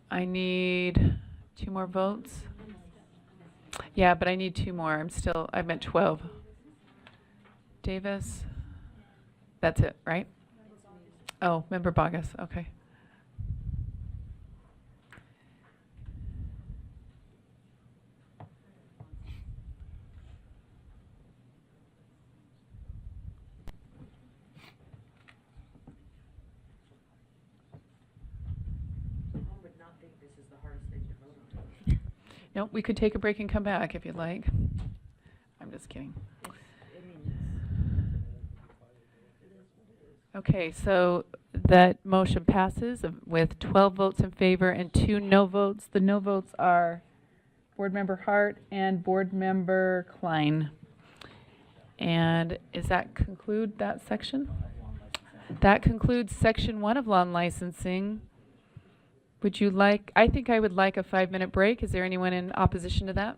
I need 2 more votes. Yeah, but I need 2 more. I'm at 12. Davis? That's it, right? Oh, Member Bogus, okay. No, we could take a break and come back if you'd like. I'm just kidding. Okay, so that motion passes with 12 votes in favor and 2 no votes. The no votes are Board Member Hart and Board Member Klein. And does that conclude that section? That concludes section 1 of law and licensing. Would you like, I think I would like a 5-minute break. Is there anyone in opposition to that?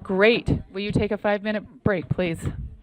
Great. Will you take a 5-minute break, please?